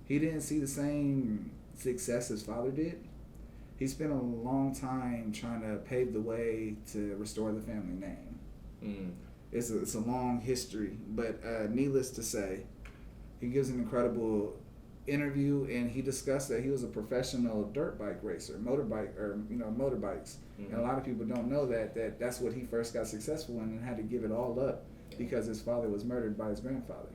he didn't see the same success his father did. He spent a long time trying to pave the way to restore the family name. Mm. It's a long history, but needless to say, he gives an incredible interview, and he discussed that he was a professional dirt bike racer, motorbikes. Mm-hmm. And a lot of people don't know that's what he first got successful in, and had to give it all up because his father was murdered by his grandfather.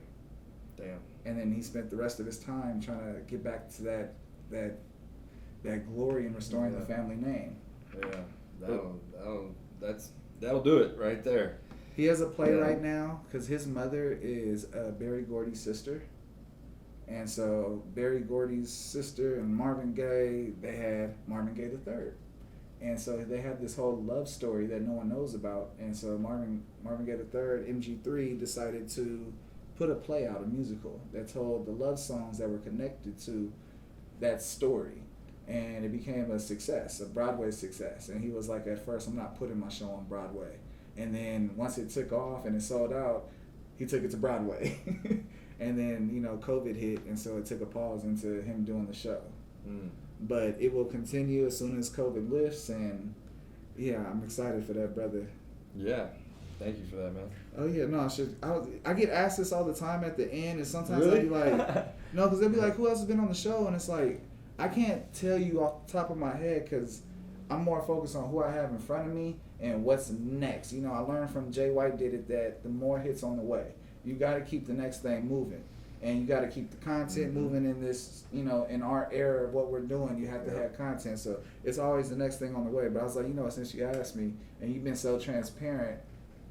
Damn. And then he spent the rest of his time trying to get back to that glory in restoring the family name. Yeah, that'll do it right there. He has a play right now because his mother is Berry Gordy's sister. And so Berry Gordy's sister and Marvin Gaye, they had Marvin Gaye III. And so they have this whole love story that no one knows about. And so Marvin Gaye III, MG3, decided to put a play out, a musical, that told the love songs that were connected to that story. And it became a success, a Broadway success. And he was like, at first, I'm not putting my show on Broadway. And then once it took off and it sold out, he took it to Broadway. And then, you know, COVID hit, and so it took a pause into him doing the show. Mm. But it will continue as soon as COVID lifts, and yeah, I'm excited for that, brother. Yeah. Thank you for that, man. Oh, yeah, no, I get asked this all the time at the end, and sometimes I'll be like, no, because they'll be like, who else has been on the show? And it's like, I can't tell you off the top of my head because I'm more focused on who I have in front of me and what's next. You know, I learned from Jay White did it that the more hits on the way. You got to keep the next thing moving. And you got to keep the content moving in this, you know, in our era of what we're doing. You have to have content. So it's always the next thing on the way. But I was like, you know, since you asked me and you've been so transparent,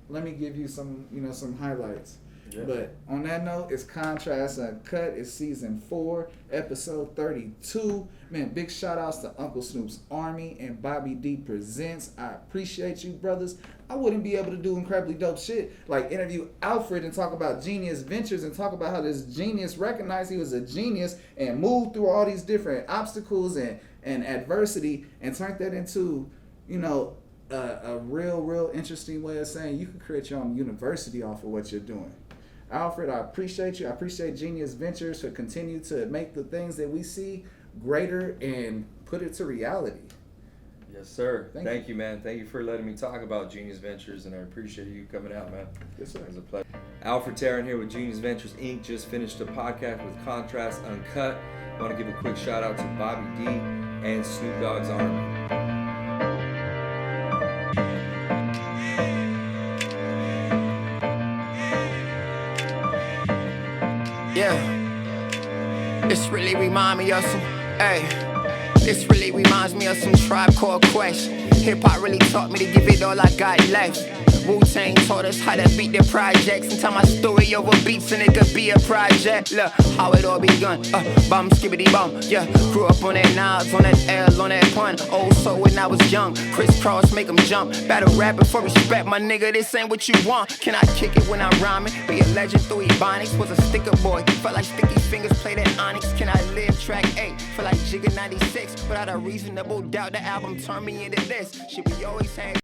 let me give you some, you know, some highlights. Yeah. But on that note, it's Contrast Uncut. It's season 4, episode 32. Man, big shout outs to Uncle Snoop's Army and Bobby D Presents. I appreciate you, brothers. I wouldn't be able to do incredibly dope shit like interview Alfrerd and talk about genius ventures and talk about how this genius recognized he was a genius and moved through all these different obstacles and adversity and turned that into, you know, a real interesting way of saying you can create your own university off of what you're doing. Alfrerd, I appreciate you. I appreciate Genius Ventures for continue to make the things that we see greater and put it to reality. Yes, sir. Thank you, man. Thank you for letting me talk about Genius Ventures, and I appreciate you coming out, man. Yes, sir. It was a pleasure. Alfrerd Taren here with Genius Ventures, Inc. Just finished a podcast with Contrast Uncut. I want to give a quick shout out to Bobby D and Snoop Dogg's Army. Yeah, this really remind me of some, this really reminds me of some Tribe Called Quest. Hip-hop really taught me to give it all I got left. Wu-Tang taught us how to beat the projects and tell my story over beats and it could be a project. Look, how it all begun, bum, skibbity bum, yeah. Grew up on that Nas, on that L, on that pun. Old soul when I was young, crisscross, make them jump. Battle rapping for respect, my nigga, this ain't what you want. Can I kick it when I'm rhyming? Be a legend through Ebonics, was a sticker boy. Felt like sticky fingers played at Onyx. Can I live track 8? Feel like Jigga 96, without a reasonable doubt the album turned me into this. Shit we always had.